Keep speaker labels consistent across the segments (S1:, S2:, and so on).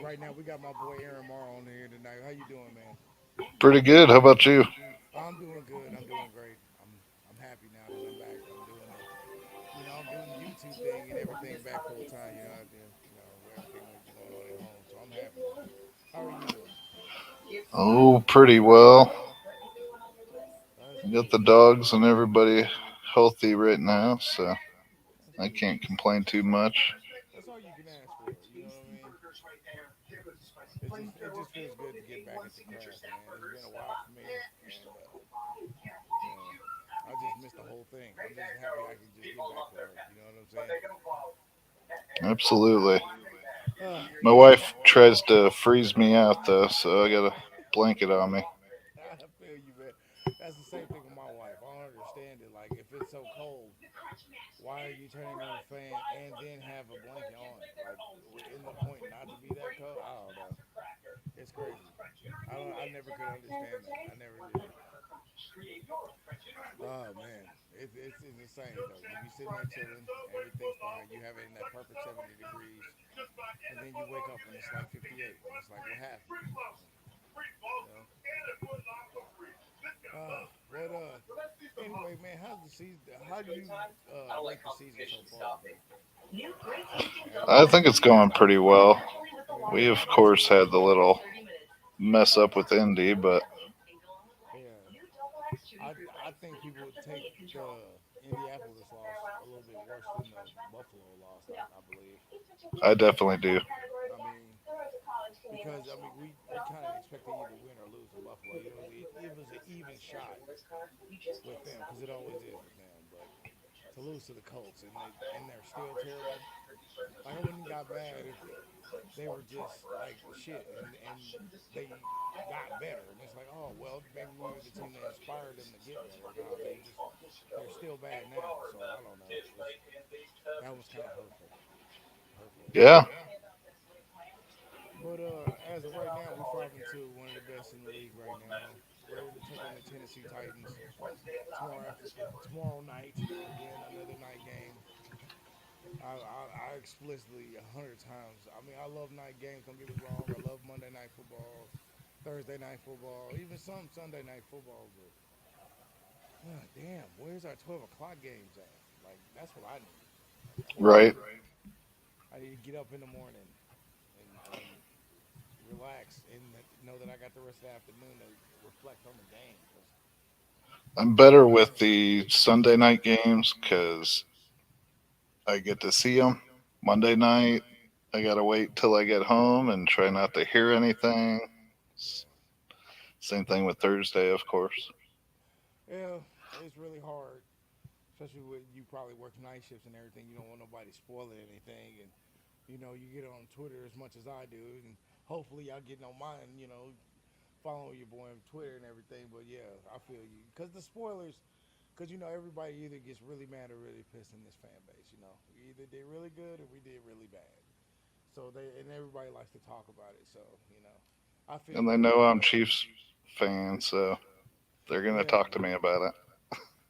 S1: right now we got my boy Aaron Marr on here tonight. How you doing, man?
S2: Pretty good. How about you?
S1: I'm doing good. I'm doing great. I'm happy now that I'm back. I'm doing I'm doing the YouTube thing and everything back full time. Everything we've been going on at home. So I'm happy, man. How are you doing?
S2: Oh, pretty well.
S1: That's
S2: I got
S1: good.
S2: the dogs and everybody healthy right now, so
S1: That's
S2: I
S1: good.
S2: can't complain too much.
S1: That's all you can ask for. You know what I mean? It just feels good to get back at the craft, man. It's been a while for me, and you know, I just missed the whole thing. I'm just happy I can just get back to work. You know what I'm saying?
S2: Absolutely. My
S1: Man,
S2: wife tries to freeze me out though, so I got a blanket on me.
S1: I feel you, man. That's the same thing with my wife. I don't understand it. Like, if it's so cold, why are you turning on the fan and then have a blanket on? Like, in the point not to be that cold? I don't know. It's crazy. I never could understand that. I never did. Oh man, it's insane though. You be sitting there chilling, everything's fine. You have it in that perfect 70 degrees, and then you wake up and it's like 58, and it's like, what happened? You know. But anyway, man, how's the season? How do you rate the season so far, man?
S2: I think it's going pretty well.
S1: Yeah,
S2: We, of
S1: I do
S2: course,
S1: too.
S2: had the little mess up with Indy, but
S1: Yeah, I think people would take the Indianapolis loss a little bit worse than the Buffalo loss. I believe.
S2: I definitely do.
S1: I mean, because we kind of expect to either win or lose in Buffalo. It was an even shot with them because it always is with them. But to lose to the Colts and they're still terrible. Like I wouldn't have got mad if they were just like shit and they got better and it's like, oh well, maybe we were the team that inspired them to get better. No, they're still bad now. So I don't know. That was kind of hurtful.
S2: Yeah,
S1: But as of right now, we're 5-2, one of the best in the league right now. Ready to take on the Tennessee Titans tomorrow night. Again, another night game. I explicitly 100 times. I mean, I love night games. Don't get me wrong. I love Monday night football, Thursday night football, even some Sunday night football. But damn, where's our 12 o'clock games at? Like that's what I need. That's what I
S2: right.
S1: need. I need to get up in the morning and relax and know that I got the rest of the afternoon to reflect on the game. Cause
S2: I'm better with the Sunday night games because I get to see them. Monday night, I gotta wait till I get home and try not to hear anything.
S1: yeah,
S2: Same thing with Thursday, of course.
S1: yeah, it's really hard, especially when you probably work night shifts and everything. You don't want nobody spoiling anything, and you get on Twitter as much as I do, and hopefully y'all getting on mine. Following your boy on Twitter and everything. But yeah, I feel you because the spoilers. Because everybody either gets really mad or really pissed in this fan base. We either did really good or we did really bad. So and everybody likes to talk about it. So I feel
S2: And
S1: you
S2: they
S1: on
S2: know
S1: that.
S2: I'm Chiefs fan, so they're gonna
S1: Yeah,
S2: talk to me about it.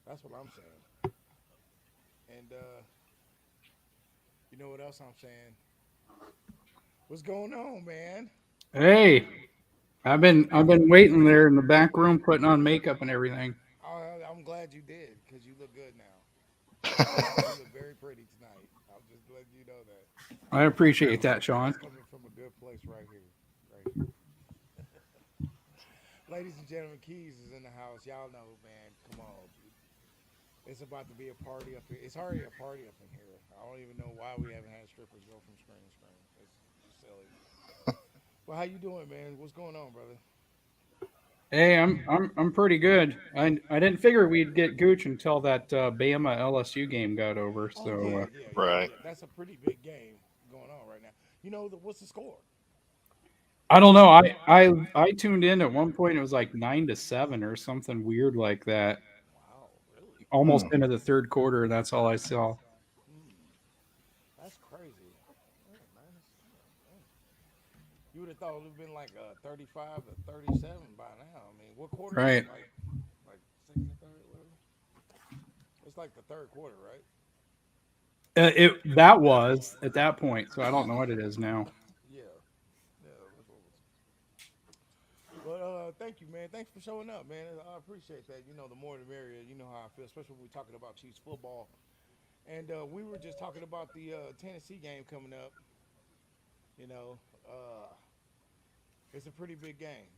S1: that's what I'm saying. And you know what else I'm saying? What's going on, man?
S3: Hey, I've been waiting there in the back room putting on makeup and everything.
S1: I'm glad you did because you look good now. You look very pretty tonight. I'm just letting you know that.
S3: I appreciate that,
S1: That's
S3: Sean.
S1: coming from a good place right here. Right here. Ladies and gentlemen, Keys is in the house. Y'all know, man. Come on. It's about to be a party up here. It's already a party up in here. I don't even know why we haven't had strippers go from screen to screen. It's silly. Well, how you doing, man? What's going on, brother?
S3: Hey, I'm pretty good. I didn't figure we'd get Gooch until that Bama LSU game got over.
S1: Oh
S3: So
S2: Right.
S1: yeah. That's a pretty big game going on right now. What's the score?
S3: I don't know. I tuned in at one point. It was like 9-7 or something weird like that.
S1: Wow, really?
S3: Almost
S2: Hmm.
S3: into the third quarter. That's all I saw.
S1: Hmm, that's crazy. Yeah, 9-7. Dang. You would have thought it would have been like 35-37 by now. I mean, what quarter is it?
S3: Right.
S1: Like second or third, whatever. It's like the third quarter, right?
S3: It that was at that point. So I don't know what it is now.
S1: Yeah, yeah. thank you, man. Thanks for showing up, man. I appreciate that. The more the merrier. You know how I feel, especially when we're talking about Chiefs football. And we were just talking about the Tennessee game coming up. You know, uh, it's a pretty big game.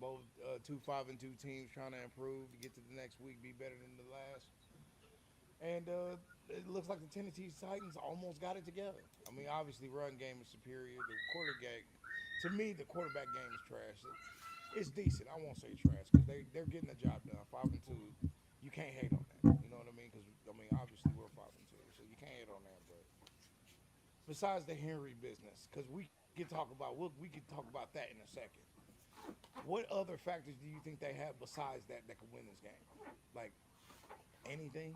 S1: Both two 5-2 teams trying to improve to get to the next week, be better than the last. And it looks like the Tennessee Titans almost got it together. I mean, obviously, run game is superior. The quarterback, to me, the quarterback game is trash. It's decent. I won't say trash because they're getting the job done. 5-2, you can't hate on that. You know what I mean? Because obviously we're 5-2, so you can't hate on that. But besides the Henry business, because we can talk about we can talk about that in a second. What other factors do you think they have besides that could win this game? Like anything?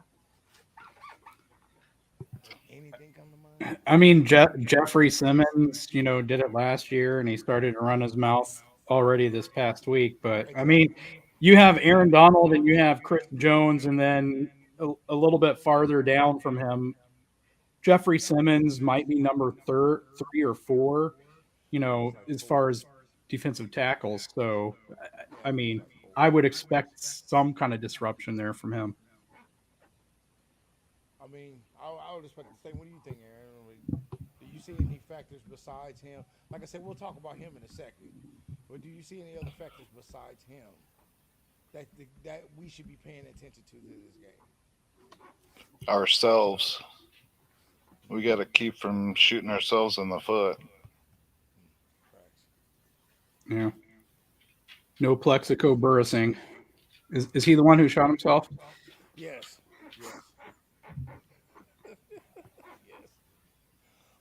S1: Like anything come to mind?
S3: I mean, Jeffrey Simmons, did it last year, and he started to run his mouth already this past week. But I mean,
S1: Exactly.
S3: you have Aaron Donald and you have Chris Jones, and then a little bit farther down from him, Jeffrey Simmons might be number 3 or 4.
S1: He's like
S3: As
S1: four.
S3: far as defensive tackles. So,
S1: Yeah,
S3: I
S1: he's
S3: mean,
S1: like four.
S3: I would expect some kind of disruption there from him.
S1: I mean, I would expect the same. What do you think, Aaron? I mean, do you see any factors besides him? Like I said, we'll talk about him in a second. But do you see any other factors besides him that we should be paying attention to this game?
S2: Ourselves. We got
S1: Mm,
S2: to keep from shooting ourselves in the foot.
S1: facts.
S3: Yeah. No Plexico Burrissing. Is he the one who shot himself?
S1: Yes, yes, yes.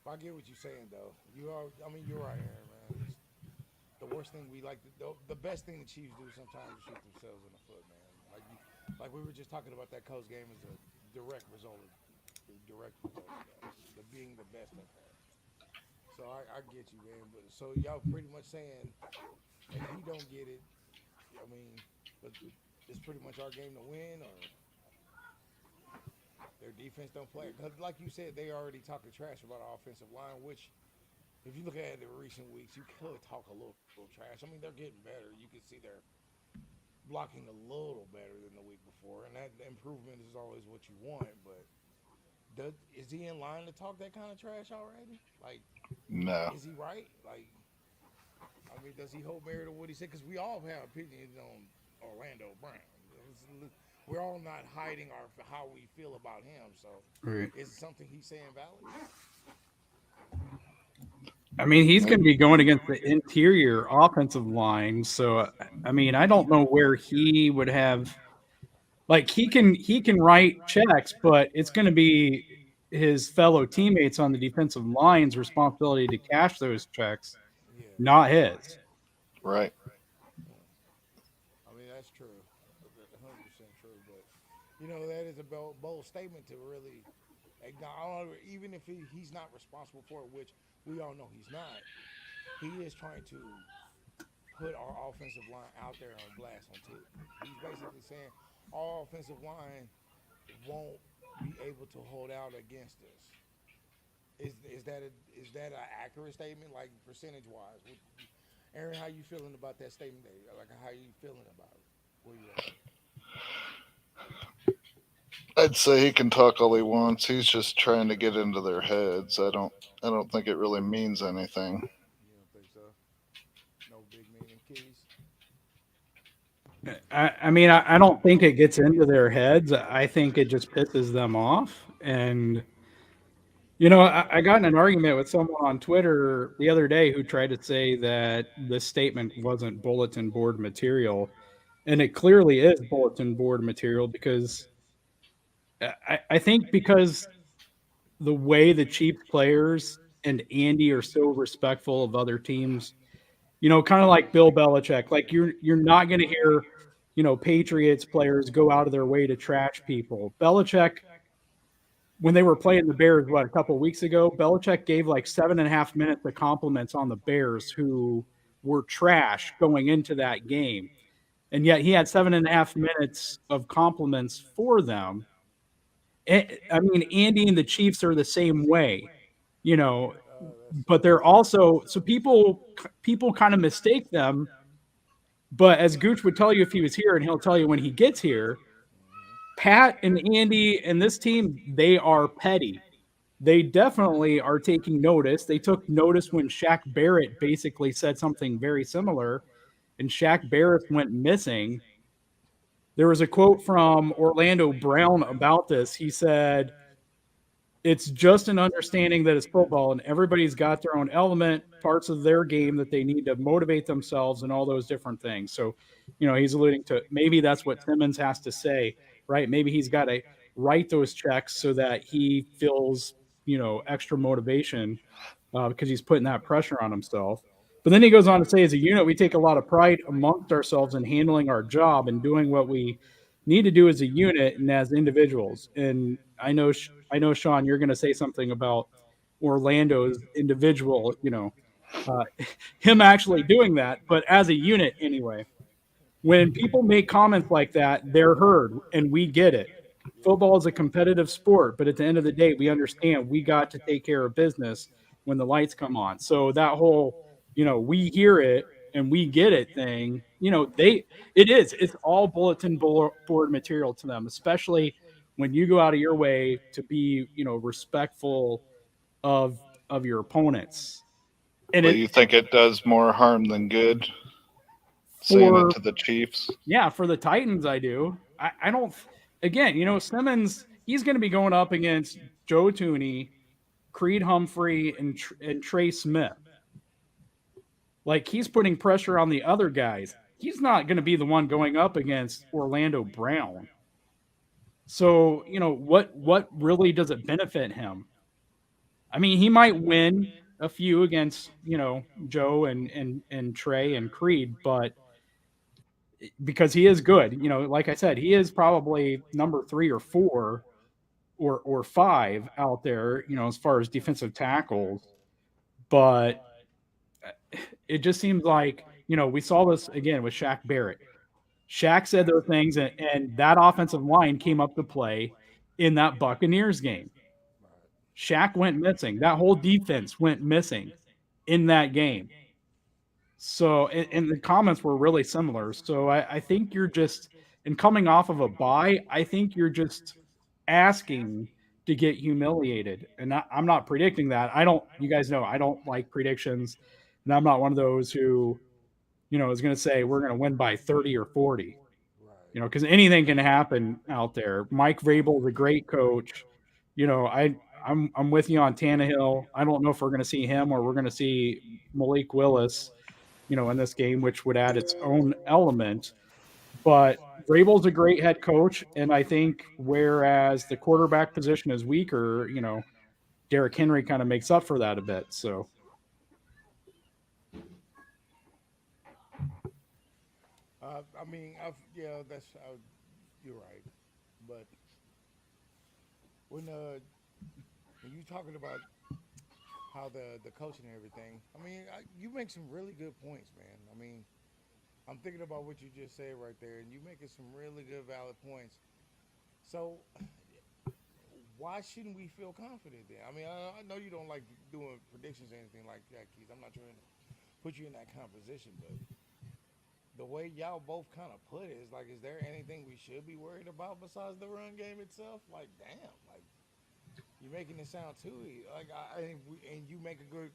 S1: But I get what you're saying, though. You are. I mean, you're right, Aaron. Man, it's the worst thing we like. The best thing the Chiefs do sometimes is shoot themselves in the foot, man. Like we were just talking about that Coast game is a direct result of direct result of that. The being the best at that. So I get you, man. But so y'all pretty much saying if he don't get it, I mean, but it's pretty much our game to win, or their defense don't play. Because like you said, they already talking trash about our offensive line, which if you look at it in recent weeks, you could talk a little trash. I mean, they're getting better. You can see they're blocking a little better than the week before, and that improvement is always what you want. But is he in line to talk that kind of trash already? Like,
S2: No.
S1: is he right? Like, I mean, does he hold merit to what he said? Because we all have opinions on Orlando Brown. We're all not hiding our how we feel about him. So,
S3: Right.
S1: is something he's saying valid?
S3: I mean, he's
S2: Maybe.
S3: going to be going against the interior offensive line. So, I mean, I don't know where he would have like he can write checks, but it's going to be his fellow teammates on the defensive line's responsibility to cash those checks,
S1: Yeah.
S3: not his.
S2: Right.
S1: Yeah. I mean, that's true. 100% true. But, that is a bold statement to really acknowledge, even if he's not responsible for it, which we all know he's not. He is trying to put our offensive line out there on blast on TV. He's basically saying our offensive line won't be able to hold out against us. Is that an accurate statement, like percentage wise? Aaron, how you feeling about that statement? Like, how you feeling about it? Where you at?
S2: I'd say he can talk all he wants. He's just trying to get into their heads. I don't think it really means anything.
S1: You don't think so? No big meaning keys.
S3: I mean, I don't think it gets into their heads. I think it just pisses them off. And, I got in an argument with someone on Twitter the other day who tried to say that this statement wasn't bulletin board material. And it clearly is bulletin board material because I think because the way the Chiefs players and Andy are so respectful of other teams, kind of like Bill Belichick. Like you're not going to hear, Patriots players go out of their way to trash people. Belichick, when they were playing the Bears, what a couple of weeks ago, Belichick gave like 7.5 minutes of compliments on the Bears who were trash going into that game, and yet he had 7.5 minutes of compliments for them. I mean, Andy and the Chiefs are the same way, you know,
S1: That's
S3: but they're also so people kind of mistake them But as Gooch would tell you if he was here, and he'll tell you when he gets here, Pat and Andy and this team, they are petty. They definitely are taking notice. They took notice when Shaq Barrett basically said something very similar, and Shaq Barrett went missing. There was a quote from Orlando Brown about this. He said, it's just an understanding that it's football and everybody's got their own element, parts of their game that they need to motivate themselves and all those different things. So, he's alluding to maybe that's what Simmons has to say, right? Maybe he's got to write those checks so that he feels, extra motivation because he's putting that pressure on himself. But then he goes on to say, as a unit, we take a lot of pride amongst ourselves in handling our job and doing what we need to do as a unit and as individuals. And I know, Sean, you're going to say something about Orlando's individual, uh, him actually doing that, but as a unit anyway. When people make comments like that, they're heard and we get it. Football is a competitive sport, but at the end of the day, we understand we got to take care of business when the lights come on. So that whole, we hear it and we get it thing, it's all bulletin board material to them, especially when you go out of your way to be, respectful of your opponents. And
S2: But
S3: it
S2: you think it does more harm than good saying it
S3: for
S2: to the Chiefs?
S3: Yeah, for the Titans, I do. I don't. Again, Simmons, he's going to be going up against Joe Tooney, Creed Humphrey, and Trey Smith. Like he's putting pressure on the other guys. He's not going to be the one going up against Orlando Brown. So what really does it benefit him? I mean, he might win a few against Joe and Trey and Creed, but because he is good. Like I said, he is probably number 3 or 4 or 5 out there, as far as defensive tackles. But it just seems like, we saw this again with Shaq Barrett. Shaq said those things, and that offensive line came up to play in that Buccaneers game.
S1: Right.
S3: Shaq went missing. That whole defense went missing in that game. So, and the comments were really similar. So, I think you're just, and coming off of a bye, I think you're just asking to get humiliated. And I'm not predicting that. You guys know, I don't like predictions. And I'm not one of those who, is going to say we're going to win by 30 or 40,
S1: Right.
S3: because anything can happen out there. Mike Vrabel is a great coach. I'm with you on Tannehill. I don't know if we're going to see him or we're going to see Malik Willis in this game, which would add its own element. But Vrabel's a great head coach, and I think whereas the quarterback position is weaker, Derrick Henry kind of makes up for that a bit. So
S1: I mean, yeah, you're right. But when when you talking about how the coaching and everything, I mean, you make some really good points, man. I mean, I'm thinking about what you just said right there, and you making some really good, valid points. So why shouldn't we feel confident then? I mean, I know you don't like doing predictions or anything like that, Keith. I'm not trying to put you in that kind of position, but the way y'all both kind of put it is like, is there anything we should be worried about besides the run game itself? Like, damn, like you're making it sound too like, and you make a good,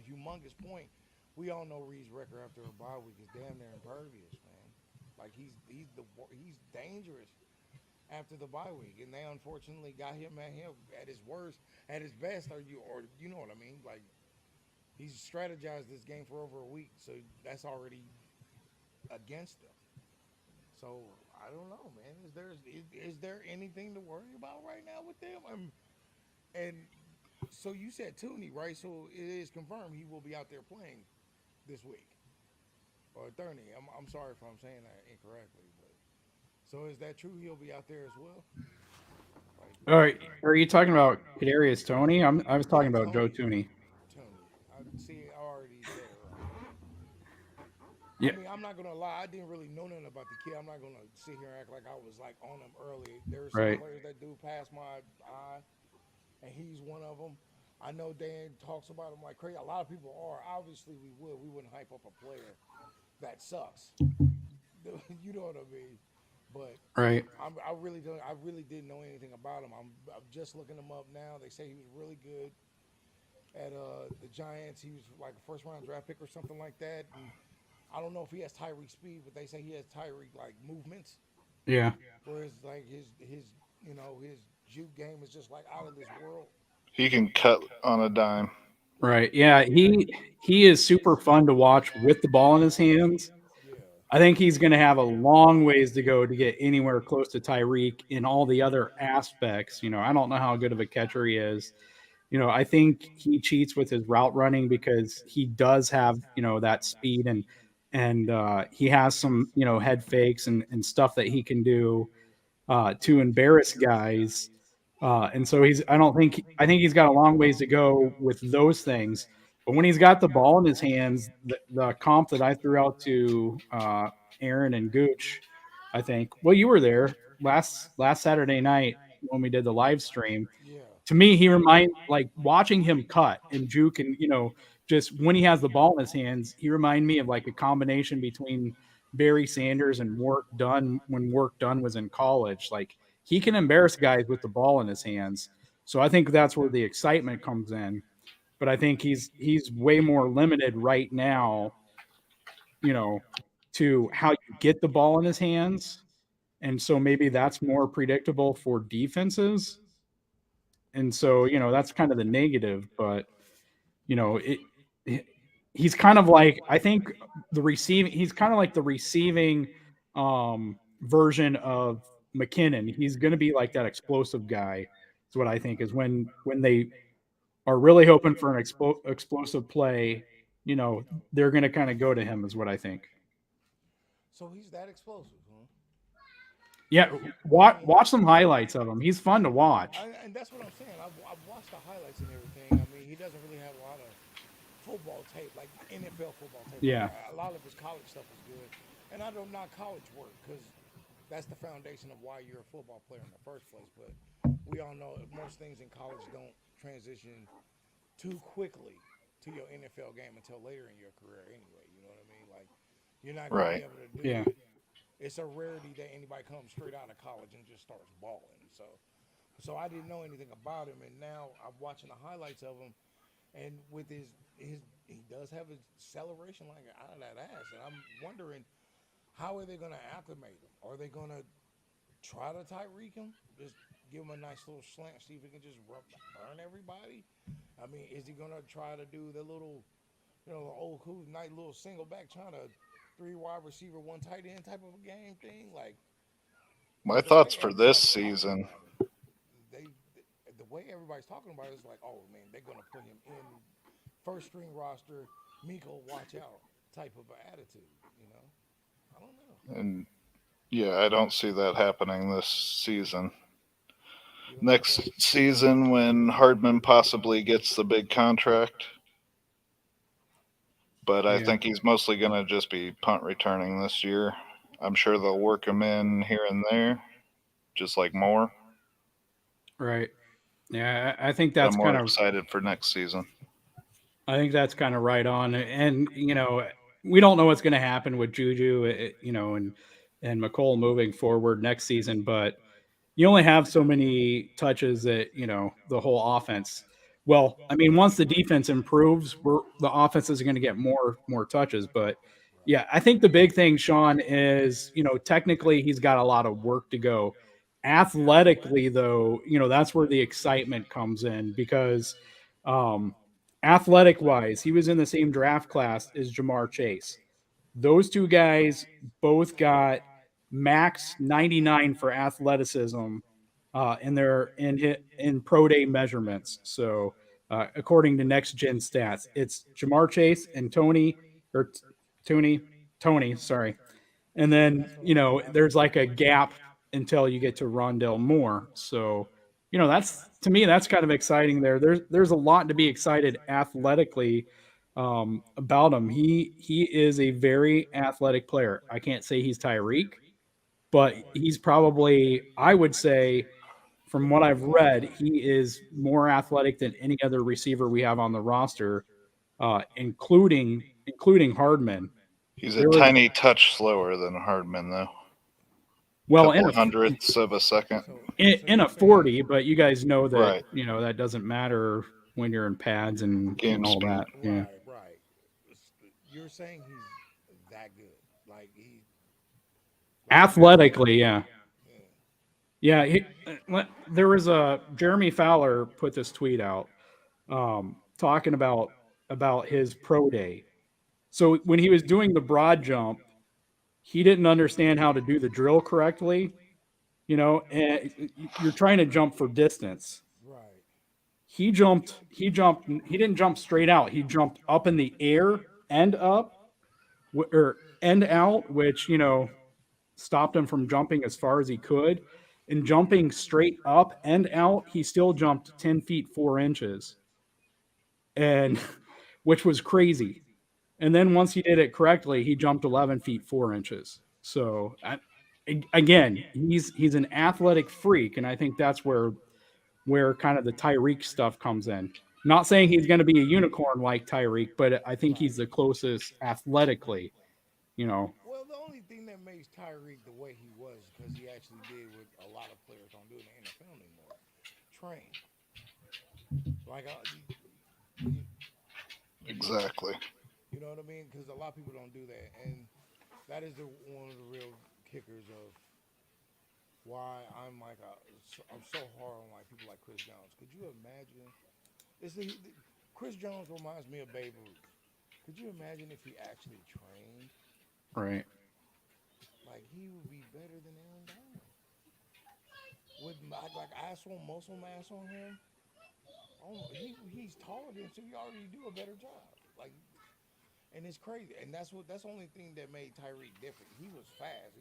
S1: humongous point. We all know Reed's record after a bye week is damn near impervious, man. Like he's dangerous after the bye week, and they unfortunately got him at his worst, at his best. Or you know what I mean? Like he's strategized this game for over a week, so that's already against them. So I don't know, man. Is there anything to worry about right now with them? And so you said Tooney, right? So it is confirmed he will be out there playing this week or Thurney. I'm sorry if I'm saying that incorrectly, but so is that true? He'll be out there as well. Like,
S3: all right, are you talking about Kadarius Tony? I was talking
S1: yeah,
S3: about Joe Tooney.
S1: Tony. I see. I already said it wrong. I
S3: Yeah,
S1: mean, I'm not gonna lie. I didn't really know nothing about the kid. I'm not gonna sit here and act like I was like on him early. There are some
S3: right.
S1: players that do pass my eye, and he's one of them. I know Dan talks about him like crazy. A lot of people are. Obviously, we wouldn't hype up a player that sucks. You know what I mean? But
S3: Right.
S1: I really don't. I really didn't know anything about him. I'm just looking him up now. They say he was really good at the Giants. He was like a first round draft pick or something like that. And I don't know if he has Tyreek speed, but they say he has Tyreek like movements.
S3: Yeah.
S1: Whereas like his his juke game is just like out of this world.
S2: He can cut on a dime.
S1: Right.
S3: Right. Yeah. He is super fun to watch with the ball in his hands.
S1: Yeah.
S3: I think he's going to have a long ways to go to get anywhere close to Tyreek in all the other aspects. I don't know how good of a catcher he is. I think he cheats with his route running because he does have, that speed and he has some, head fakes and stuff that he can do to embarrass guys. And so I think he's got a long ways to go with those things. But when he's got the ball in his hands, the comp that I threw out to Aaron and Gooch, I think, well, you were there last Saturday night when we did the live stream.
S1: Yeah.
S3: To me, he remind like watching him cut and juke and just when he has the ball in his hands, he reminded me of like a combination between Barry Sanders and Work Dunn when Work Dunn was in college. Like he can embarrass guys with the ball in his hands. So I think that's where the excitement comes in. But I think he's way more limited right now, you know, to how you get the ball in his hands. And so maybe that's more predictable for defenses. And so, that's kind of the negative, but you know, it he's kind of like I think he's kind of like the receiving version of McKinnon. He's going to be like that explosive guy. Is what I think is when they are really hoping for an explosive play, they're going to kind of go to him is what I think.
S1: So he's that explosive, huh?
S3: Yeah,
S1: I mean,
S3: watch some highlights of him. He's fun to watch.
S1: and that's what I'm saying. I've watched the highlights and everything. I mean, he doesn't really have a lot of football tape, like NFL football tape. Like
S3: Yeah,
S1: a lot of his college stuff is good, and I don't knock college work because that's the foundation of why you're a football player in the first place. But we all know most things in college don't transition too quickly to your NFL game until later in your career, anyway. You know what I mean? Like you're not going to be
S2: Right.
S1: able to do
S3: yeah,
S1: it. It's a rarity that anybody comes straight out of college and just starts balling. So I didn't know anything about him, and now I'm watching the highlights of him, and with his he does have a acceleration like out of that ass, and I'm wondering how are they going to acclimate him? Are they going to try to Tyreek him? Just give him a nice little slant, see if he can just burn everybody. I mean, is he going to try to do the little, old cool nice little single back trying to three wide receiver, one tight end type of a game thing? Like,
S2: My
S1: because the way
S2: thoughts for this
S1: everybody's talking
S2: season,
S1: about it, they the way everybody's talking about it is like, oh man, they're gonna put him in first string roster, Miko watch out type of attitude. I don't know.
S2: and yeah, I don't see that happening this season.
S1: You don't think
S2: Next
S1: so?
S2: season, when Hardman possibly gets the big contract, but I
S3: yeah.
S2: think he's mostly going to just be punt returning this year. I'm sure they'll work him in here and there, just like Moore.
S3: Right. Yeah, I think
S2: But I'm
S3: that's
S2: more
S3: kind of
S2: excited for next season.
S3: right on. And we don't know what's going to happen with Juju, and McColl moving forward next season, but you only have so many touches that the whole offense. Well, I mean, once the defense improves, the offense is going to get more touches. But yeah, I think the big thing, Sean, is technically he's got a lot of work to go. Athletically, though, that's where the excitement comes in because um, athletic wise, he was in the same draft class as Jamar Chase. Those two guys both got max 99 for athleticism in their in pro day measurements. So according to next gen stats, it's Jamar Chase and Tony Tony, sorry. And then, there's like a gap until you get to Rondell Moore. So, that's to me, that's kind of exciting there. There's a lot to be excited athletically about him. He is a very athletic player. I can't say he's Tyreek, but he's probably, I would say, from what I've read, he is more athletic than any other receiver we have on the roster, including Hardman.
S2: He's a
S3: There was
S2: tiny touch slower than Hardman, though.
S3: well
S2: Couple hundredths of a second.
S1: So
S3: in
S1: you're
S3: a
S1: saying
S3: 40, but you guys know that
S2: Right.
S3: that doesn't matter when you're in pads
S2: Game
S3: and all
S2: speed.
S3: that. Yeah,
S1: right. You're saying he's that good. Like he
S3: athletically, yeah,
S1: yeah.
S3: yeah. There was a Jeremy Fowler put this tweet out talking about his pro day. So when he was doing the broad jump, he didn't understand how to do the drill correctly. And you're trying to jump for distance.
S1: Right.
S3: He didn't jump straight out. He jumped up in the air, end up, or end out, which, stopped him from jumping as far as he could. And jumping straight up and out, he still jumped 10 feet 4 inches, and which was crazy. And then once he did it correctly, he jumped 11 feet 4 inches. So again, he's an athletic freak, and I think that's where kind of the Tyreek stuff comes in. Not saying he's going to be a unicorn like Tyreek, but I think he's
S1: Right.
S3: the closest athletically. You know,
S1: Well, the only thing that makes Tyreek the way he was because he actually did what a lot of players don't do in the NFL anymore: train. Like you, you know,
S2: Exactly.
S1: you know what I mean? Because a lot of people don't do that, and that is one of the real kickers of why I'm so hard on like people like Chris Jones. Could you imagine? This Chris Jones reminds me of Babe Ruth. Could you imagine if he actually trained?
S3: right?
S1: Like he would be better than Aaron Donald. With like muscle mass on him. Oh, he's taller than, so he already do a better job. Like, and it's crazy. And that's the only thing that made Tyreek different. He was fast.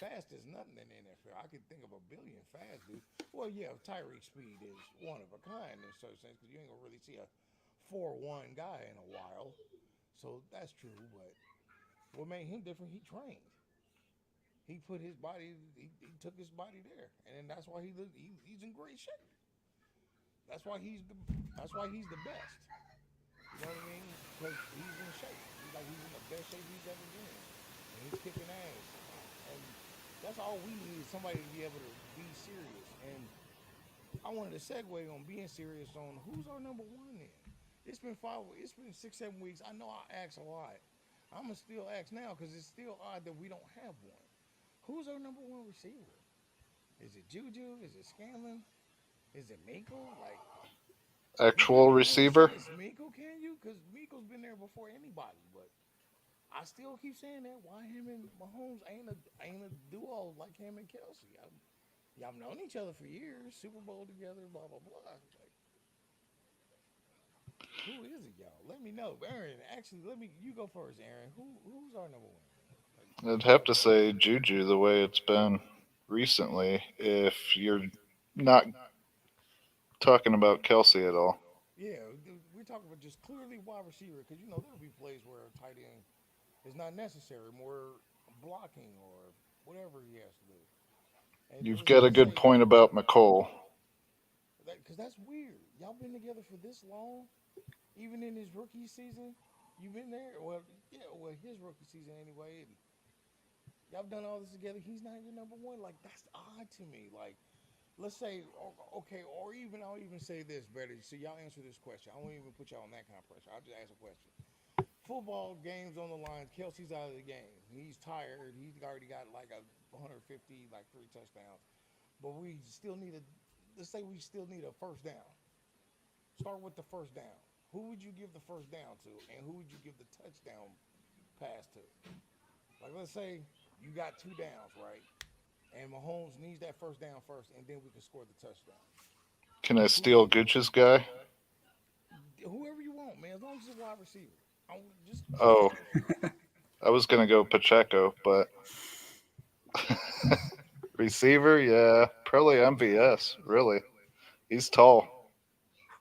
S1: Fast is nothing in the NFL. I could think of a billion fast dudes. Well, yeah, Tyreek's speed is one of a kind in a certain sense because you ain't gonna really see a 4-1 guy in a while. So that's true. But what made him different? He trained. He put his body. He took his body there, and that's why he's in great shape. That's why he's the best. You know what I mean? Because he's in shape. He's in the best shape he's ever been, and he's kicking ass. And that's all we need is somebody to be able to be serious. And I wanted to segue on being serious on who's our number one then. It's been 5. It's been 6, 7 weeks. I know I ask a lot. I'm gonna still ask now because it's still odd that we don't have one. Who's our number one receiver? Is it Juju? Is it Scanlon? Is it Miko? Like, you
S2: Actual
S1: can't really say
S2: receiver.
S1: it's Miko, can you? Because Miko's been there before anybody. But I still keep saying that. Why him and Mahomes ain't a duo like him and Kelsey? Y'all known each other for years, Super Bowl together, blah blah blah. Like, who is it, y'all? Let me know, Aaron. Actually, let me. You go first, Aaron. Who's our number one? Like,
S2: I'd
S1: who's
S2: have
S1: our
S2: to
S1: guy?
S2: say Juju the way it's been recently. If you're not talking about Kelsey at all,
S1: Yeah, we're talking about just clearly wide receiver because there'll be plays where a tight end is not necessary, more blocking or whatever he has to do. And
S2: you've got a
S1: let's
S2: good
S1: say
S2: point about McCole.
S1: that because that's weird. Y'all been together for this long, even in his rookie season. You've been there. Well, yeah, well his rookie season anyway. And y'all done all this together. He's not your number one. Like that's odd to me. Like let's say okay, or even I'll even say this better. So y'all answer this question. I won't even put y'all on that kind of pressure. I'll just ask a question. Football games on the line. Kelsey's out of the game. He's tired. He's already got like 150, like 3 touchdowns. But we still need a. Let's say we still need a first down. Start with the first down. Who would you give the first down to, and who would you give the touchdown pass to? Like let's say you got 2 downs, right? And Mahomes needs that first down first, and then we can score the touchdown.
S2: Can I
S1: Who?
S2: steal Gooch's guy?
S1: Whoever you want, man. As long as it's a wide receiver. Just
S2: Oh,
S1: answer.
S2: I was gonna go Pacheco, but receiver, yeah, probably MVS. Really, he's tall.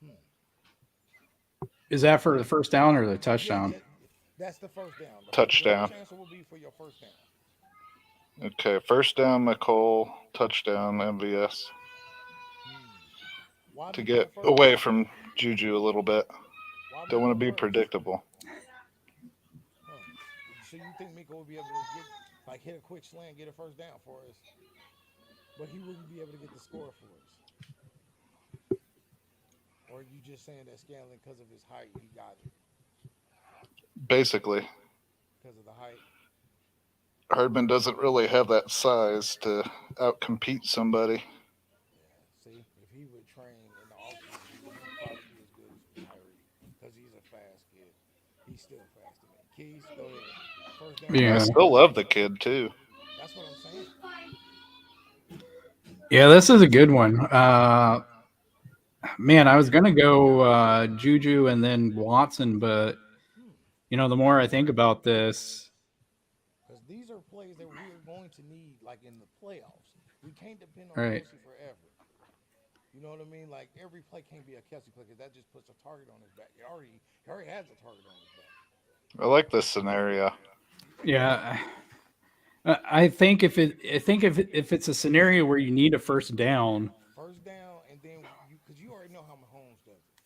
S1: Hmm.
S3: Is that for the first down or the
S1: Yeah,
S3: touchdown?
S1: that's the first down. Your
S2: Touchdown.
S1: first answer will be for your first down.
S2: Okay, first down McCole, touchdown MVS
S1: Hmm. Why
S2: to
S1: before
S2: get
S1: first?
S2: away from Juju a little bit.
S1: Why
S2: Don't want to
S1: before
S2: be
S1: first?
S2: predictable.
S1: Huh. so you think Miko would be able to get like hit a quick slant, get a first down for us, but he wouldn't be able to get the score for us? Or are you just saying that Scanlon, because of his height, he got it
S2: Basically,
S1: because of the height?
S2: Hardman doesn't really have that size to outcompete somebody.
S1: Yeah. See, if he would train in the off season, he'd probably be as good as Tyree because he's a fast kid. He's still fast to me. Keys, go ahead. First down
S2: I
S3: Yeah.
S1: again.
S2: still love the kid too.
S1: That's what I'm saying.
S3: Yeah, this is a good one. Man, I was gonna go Juju and then Watson, but
S1: Hmm.
S3: the more I think about this,
S1: Because these are plays that we are going to need, like in the playoffs. We can't depend on
S3: right?
S1: Kelsey forever. You know what I mean? Like every play can't be a Kelsey play because that just puts a target on his back. He already has a target on his back.
S2: I like this scenario.
S3: Yeah, I think if it's a scenario where you need a first down,
S1: First down, and then because you already know how Mahomes does it.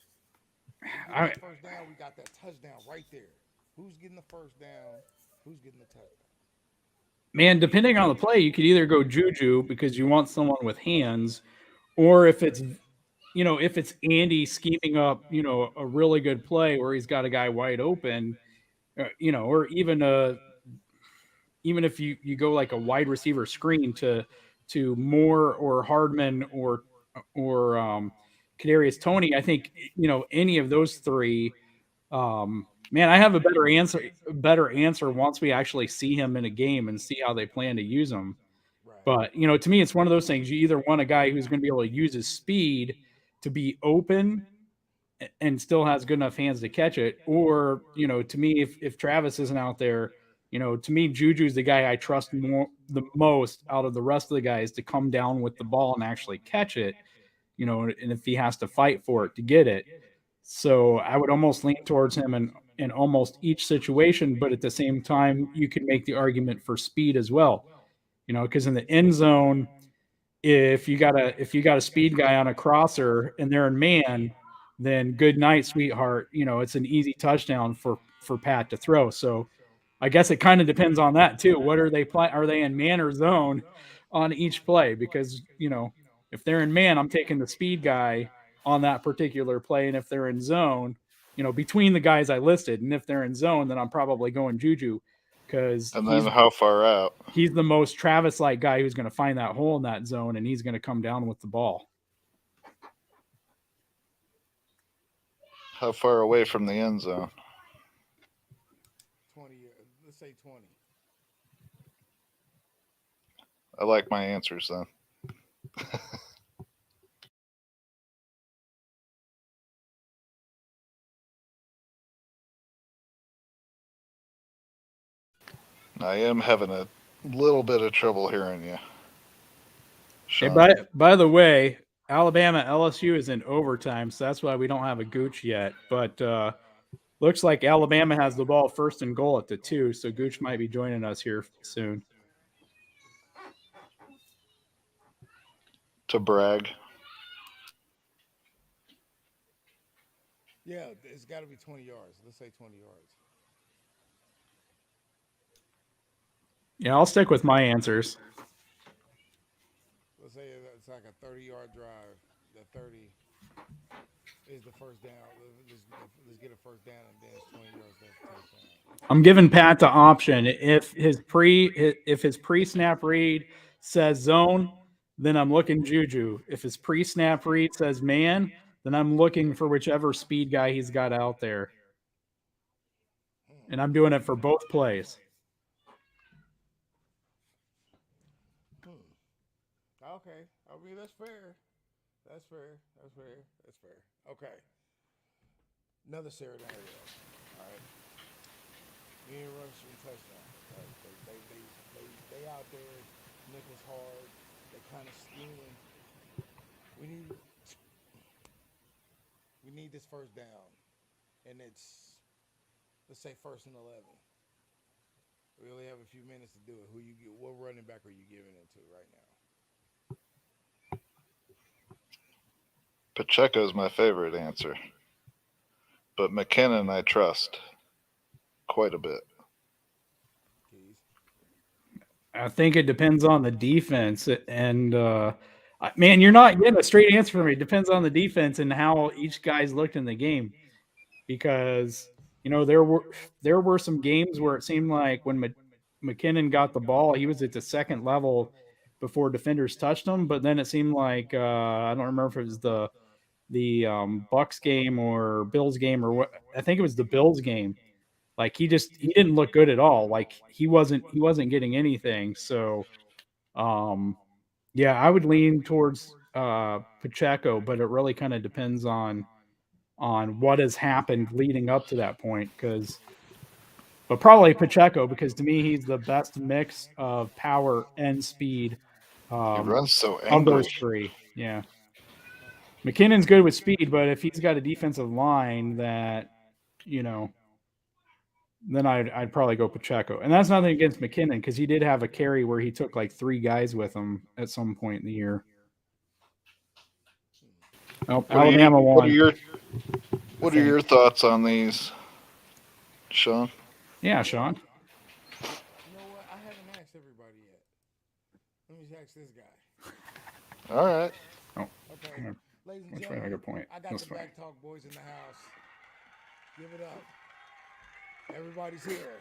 S1: We get
S3: I
S1: that first down, we got that touchdown right there. Who's getting the first down? Who's getting the touchdown?
S3: man, depending on the play, you could either go Juju because you want someone with hands, or if it's Andy scheming up, a really good play where he's got a guy wide open, or even if you go like a wide receiver screen to Moore or Hardman or Kadarius Tony, I think any of those three. Man, I have a better answer once we actually see him in a game and see how they plan to use him.
S1: Right.
S3: But to me, it's one of those things. You either want a guy who's going to be able to use his speed to be open and still has good enough hands to catch it, or to me, if Travis isn't out there, to me, Juju's the guy I trust the most out of the rest of the guys to come down with the ball and actually catch it. And if he has to fight for it to get it, so I would almost lean towards him in almost each situation. But at the same time, you could make the argument for speed as well. Because in the end zone, if you got a speed guy on a crosser and they're in man, then good night, sweetheart. It's an easy touchdown for Pat to throw. So I guess it kind of depends on that too. What are they play? Are they in man or zone on each play? Because if they're in man, I'm taking the speed guy on that particular play, and if they're in zone, between the guys I listed, and if they're in zone, then I'm probably going Juju because
S2: And then how far out?
S3: he's the most Travis like guy who's going to find that hole in that zone, and he's going to come down with the ball.
S2: How far away from the end zone?
S1: 20. Let's say 20.
S2: I like my answers then. I am having a little bit of trouble hearing you,
S3: Hey,
S2: Sean.
S3: by the way, Alabama LSU is in overtime, so that's why we don't have a Gooch yet. But looks like Alabama has the ball first and goal at the 2, so Gooch might be joining us here soon.
S2: To brag.
S1: Yeah, it's got to be 20 yards. Let's say 20 yards.
S3: Yeah, I'll stick with my answers.
S1: Let's say it's like a 30-yard drive. The 30 is the first down. Let's get a first down, and then it's 20 yards. That's a touchdown.
S3: I'm giving Pat the option. If his pre-snap read says zone, then I'm looking Juju. If his pre-snap read says man, then I'm looking for whichever speed guy he's got out there.
S1: Hmm.
S3: And I'm doing it for both plays.
S1: Hmm. Okay. I mean, that's fair. That's fair. That's fair. That's fair. Okay. Another scenario. All right. Me and Rush and touchdown. Right. They out there. Nichols hard. They kind of scheming. We need we need this first down, and it's let's say first and 11. We only have a few minutes to do it. Who you get? What running back are you giving it to right now?
S2: Pacheco's my favorite answer, but McKinnon I trust quite a bit.
S3: I think it depends on the defense, and man, you're not getting a straight answer from me. It depends on the defense and how each guy's looked in the game, because there were some games where it seemed like when McKinnon got the ball, he was at the second level before defenders touched him. But then it seemed like I don't remember if it was the Bucks game or Bills game or what. I think it was the Bills game. Like he didn't look good at all. Like he wasn't getting anything. So um yeah, I would lean towards Pacheco, but it really kind of depends on what has happened leading up to that point. But probably Pacheco, because to me he's the best mix of power and speed
S2: He
S3: um,
S2: runs so
S3: of
S2: angry.
S3: those three. Yeah, McKinnon's good with speed, but if he's got a defensive line that you know, then I'd probably go Pacheco. And that's nothing against McKinnon, because he did have a carry where he took like three guys with him at some point in the year. Oh,
S2: What are you?
S3: Alabama
S2: What are
S3: won.
S2: your?
S3: I
S2: What are
S3: think.
S2: your thoughts on these, Sean?
S3: Yeah, Sean.
S1: You know what? I haven't asked everybody yet. Let me ask this guy.
S2: All right.
S3: Oh,
S1: Okay, ladies and
S3: which way? I
S1: gentlemen,
S3: got point.
S1: I got
S3: This
S1: the
S3: way.
S1: Back Talk boys in the house. Give it up. Everybody's here.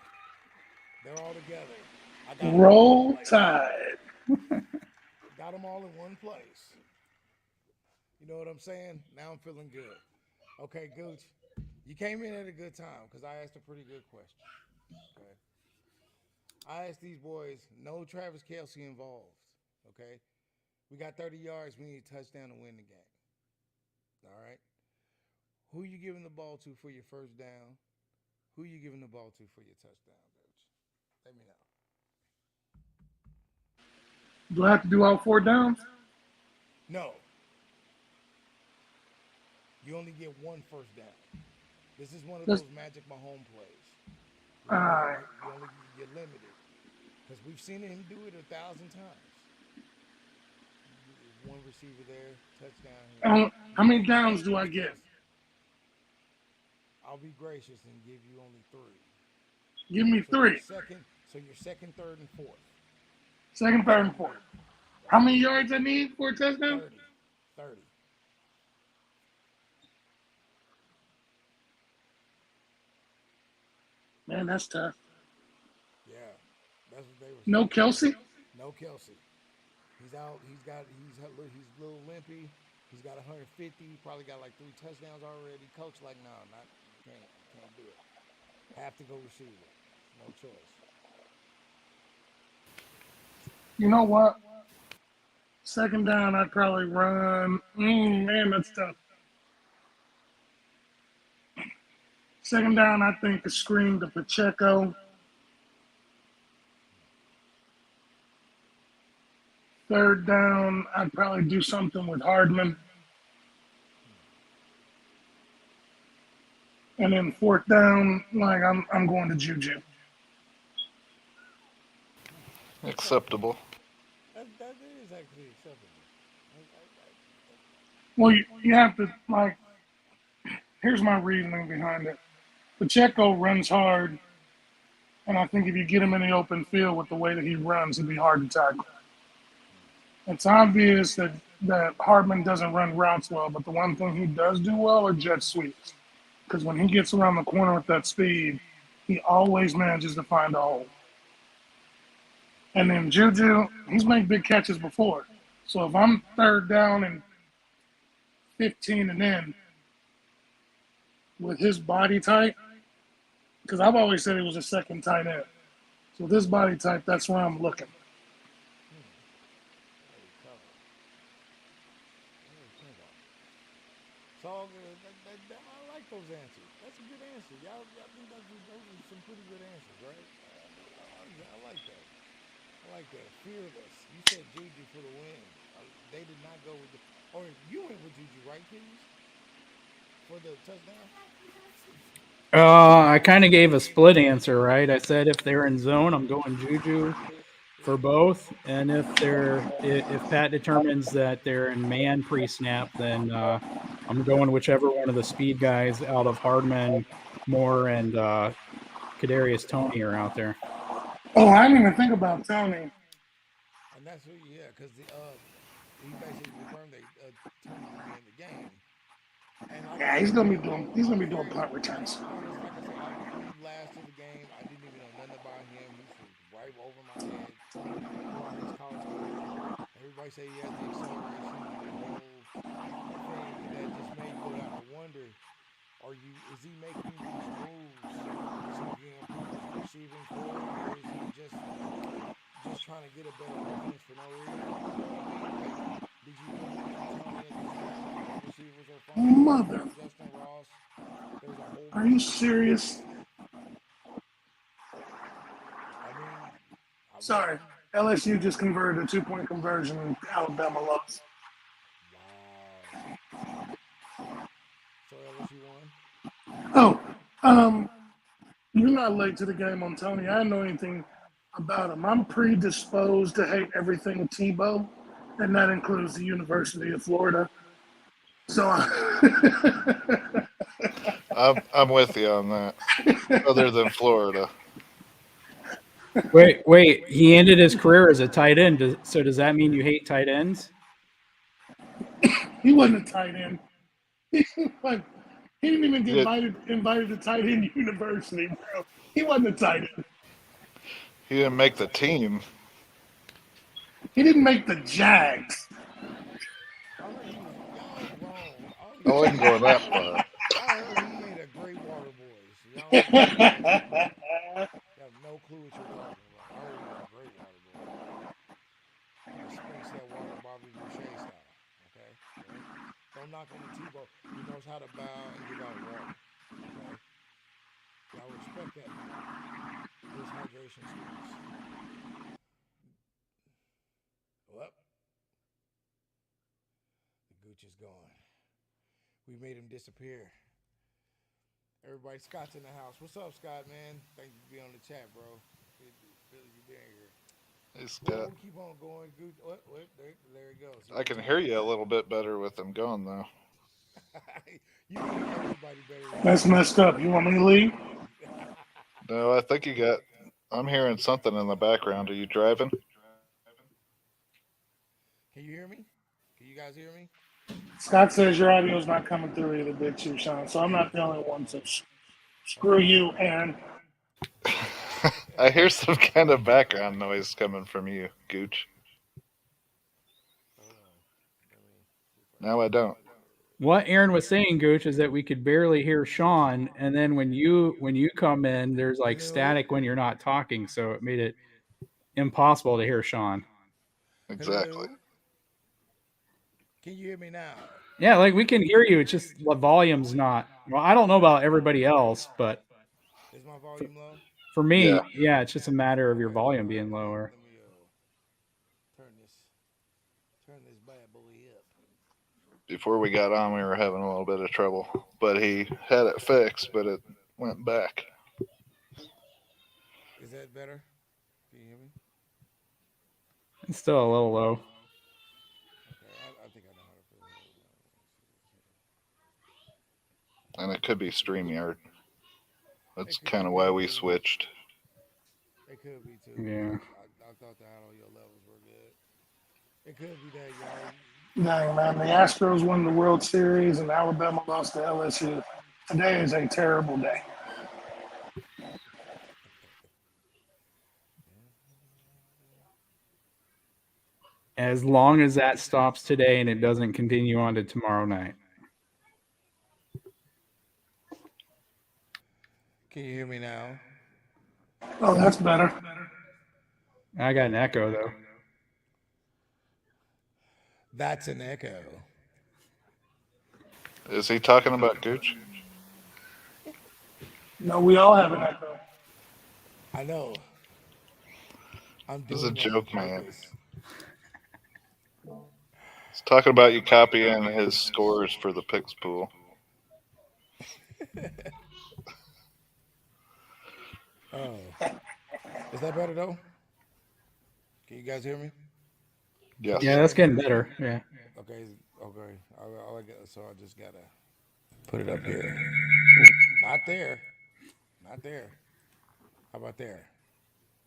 S1: They're all together. I got them all in
S4: Roll
S1: one place.
S4: Tide.
S1: Got them all in one place. You know what I'm saying? Now I'm feeling good. Okay, Gooch, you came in at a good time because I asked a pretty good question. Okay, I asked these boys, no Travis Kelce involved. Okay, we got 30 yards. We need a touchdown to win the game. All right. Who you giving the ball to for your first down? Who you giving the ball to for your touchdown, Gooch? Let me know.
S4: Do I have to do all 4 downs?
S1: No. You only get one first down. This is one of
S4: Let's,
S1: those Magic Mahomes plays.
S4: uh,
S1: You're limited because we've seen him do it 1,000 times. One receiver there, touchdown here.
S4: how many downs do I get?
S1: I'll be gracious and give you only 3.
S4: Give me
S1: So your
S4: 3.
S1: second, third, and fourth.
S4: Second, third, and fourth. How many yards I need for a touchdown?
S1: 30. 30.
S4: Man, that's tough.
S1: Yeah, that's what they were
S4: No
S1: saying.
S4: Kelsey?
S1: No Kelce. He's out. He's a little limpy. He's got 150. Probably got like 3 touchdowns already. Coach like, no, not can't do it. Have to go receiver. No choice.
S4: You know what? Second down, I'd probably run. Man, that's tough. Second down, I think a screen to Pacheco. Third down, I'd probably do something with Hardman. And then fourth down, like I'm going to Juju.
S2: Acceptable.
S1: That is actually acceptable.
S4: Well, you have to, like, here's my reasoning behind it. Pacheco runs hard, and I think if you get him in the open field with the way that he runs, he'd be hard to tackle. It's obvious that Hardman doesn't run routes well, but the one thing he does do well are jet sweeps. Because when he gets around the corner with that speed, he always manages to find a hole. And then Juju, he's made big catches before. So if I'm third down and 15 and in with his body type, because I've always said he was a second tight end. So this body type, that's where I'm looking.
S1: It's all good. I like those answers. That's a good answer. Y'all think those are some pretty good answers, right? I like that. I like that. Fearless. You said Juju for the win. They did not go with the. Or you went with Juju, right, Keys? For the touchdown?
S3: I kind of gave a split answer, right? I said if they're in zone, I'm going Juju for both, and if Pat determines that they're in man pre-snap, then I'm going whichever one of the speed guys out of Hardman, Moore, and Kadarius Toney are out there.
S4: Oh, I didn't even think about Tony.
S1: that's what, yeah, because he basically confirmed that Tony will be in the game. And like I
S4: Yeah,
S1: said, bro,
S4: he's gonna
S1: I'm
S4: be doing
S1: very
S4: punt returns.
S1: no, because like I said, I'm last to the game. I didn't even know nothing about him. He's from right over my head throughout his college career. Everybody say he has the acceleration and the whole thing, and that just made you have to wonder: is he making these moves so he can improve his receiving core, or is he just trying to get a better offense for no reason? You know what I mean? Like, did you really think Tony at this point, when the receivers are fumbling, you
S4: Mother,
S1: got Justin Ross, there's a whole
S4: are you
S1: bunch of
S4: serious?
S1: receivers. I mean,
S4: Sorry, LSU just converted a 2 point conversion and Alabama lost.
S1: wow. So LSU won.
S4: Oh, um, you're not late to the game on Tony. I don't know anything about him. I'm predisposed to hate everything Tebow, and that includes the University of Florida. So,
S2: I'm with you on that. Other than Florida,
S3: Wait. He ended his career as a tight end. So does that mean you hate tight ends?
S4: he wasn't a tight end. Like, he didn't even
S2: he
S4: get
S2: did.
S4: invited to tight end university, bro. He wasn't a tight end.
S2: He didn't make the team.
S4: He didn't make the Jags.
S1: I heard he was. Y'all is wrong. All
S2: I
S1: y'all
S2: wasn't
S1: is
S2: going that
S1: wrong.
S2: far.
S1: I heard he made a great water boy. So y'all is wrong. You have no clue what you're talking about. I heard he was a great water boy. He just sprinkles that water Bobby Boucher style. Okay, don't knock on the Tebow. He knows how to bow and give out water. Okay, y'all respect that man. His hydration skills. Well, the gooch is gone. We made him disappear. Everybody, Scott's in the house. What's up, Scott, man? Thank you for being on the chat, bro. Good feeling you being here.
S2: Hey
S1: Well,
S2: Scott,
S1: we'll keep on going. Good. What? There he goes. He
S2: I can hear
S1: retired.
S2: you a little bit better with them gone though.
S1: You can hear everybody better with
S4: That's
S1: them
S4: messed
S1: gone.
S4: up. You want me to leave?
S2: No, I think you got. I'm hearing something in the background. Are you driving?
S1: Can you hear me? Can you guys hear me?
S4: Scott says your audio's not coming through either, big too, Sean. So I'm not the only one. So screw
S1: Okay.
S4: you, Aaron.
S2: I hear some kind of background noise coming from you, Gooch.
S1: Hold on. Let me see if I can
S2: Now I
S1: get
S2: don't.
S3: What Aaron was saying, Gooch, is that we could barely hear Sean, and then when you come in, there's like
S1: Hello.
S3: static when you're not talking, so it made it impossible to hear Sean.
S2: Exactly.
S1: Hello. Can you hear me now?
S3: Yeah, like we can hear you. It's just the volume's not. Well, I don't know about everybody else, but
S1: Is my
S3: for,
S1: volume low?
S3: for
S2: Yeah.
S3: me, yeah, it's just a matter of your
S1: Okay.
S3: volume
S1: All right.
S3: being lower.
S1: Let me turn this turn this bad boy up.
S2: Before we got on, we were having a little bit of trouble, but he had it fixed, but it went back.
S1: Is that better? Can you hear me?
S3: It's still a little low.
S1: Okay. I think I know how to fix it. Hold on. Let me see this here.
S2: And it could be StreamYard. That's kind
S1: It
S2: of why
S1: could
S2: we
S1: be.
S2: switched.
S1: It could be too, because
S3: Yeah.
S1: I thought the audio levels were good. It could be that y'all.
S4: Dang, man. The Astros won the World Series and Alabama lost to LSU. Today is a terrible day.
S3: As long as that stops today and it doesn't continue on to tomorrow night.
S1: Can you hear me now?
S4: Oh, that's better.
S3: I got an echo though.
S1: That's an echo.
S2: Is he talking about Gooch?
S4: No, we all have an echo.
S1: I know. I'm
S2: This is a
S1: doing that on
S2: joke, man.
S1: purpose.
S2: He's talking about you copying his scores for the picks pool.
S1: Oh, is that better though? Can you guys hear me?
S2: Yes.
S3: Yeah, that's getting better. Yeah.
S1: Okay. Okay. I get, so I just gotta put it up here. Ooh, not there. Not there. How about there?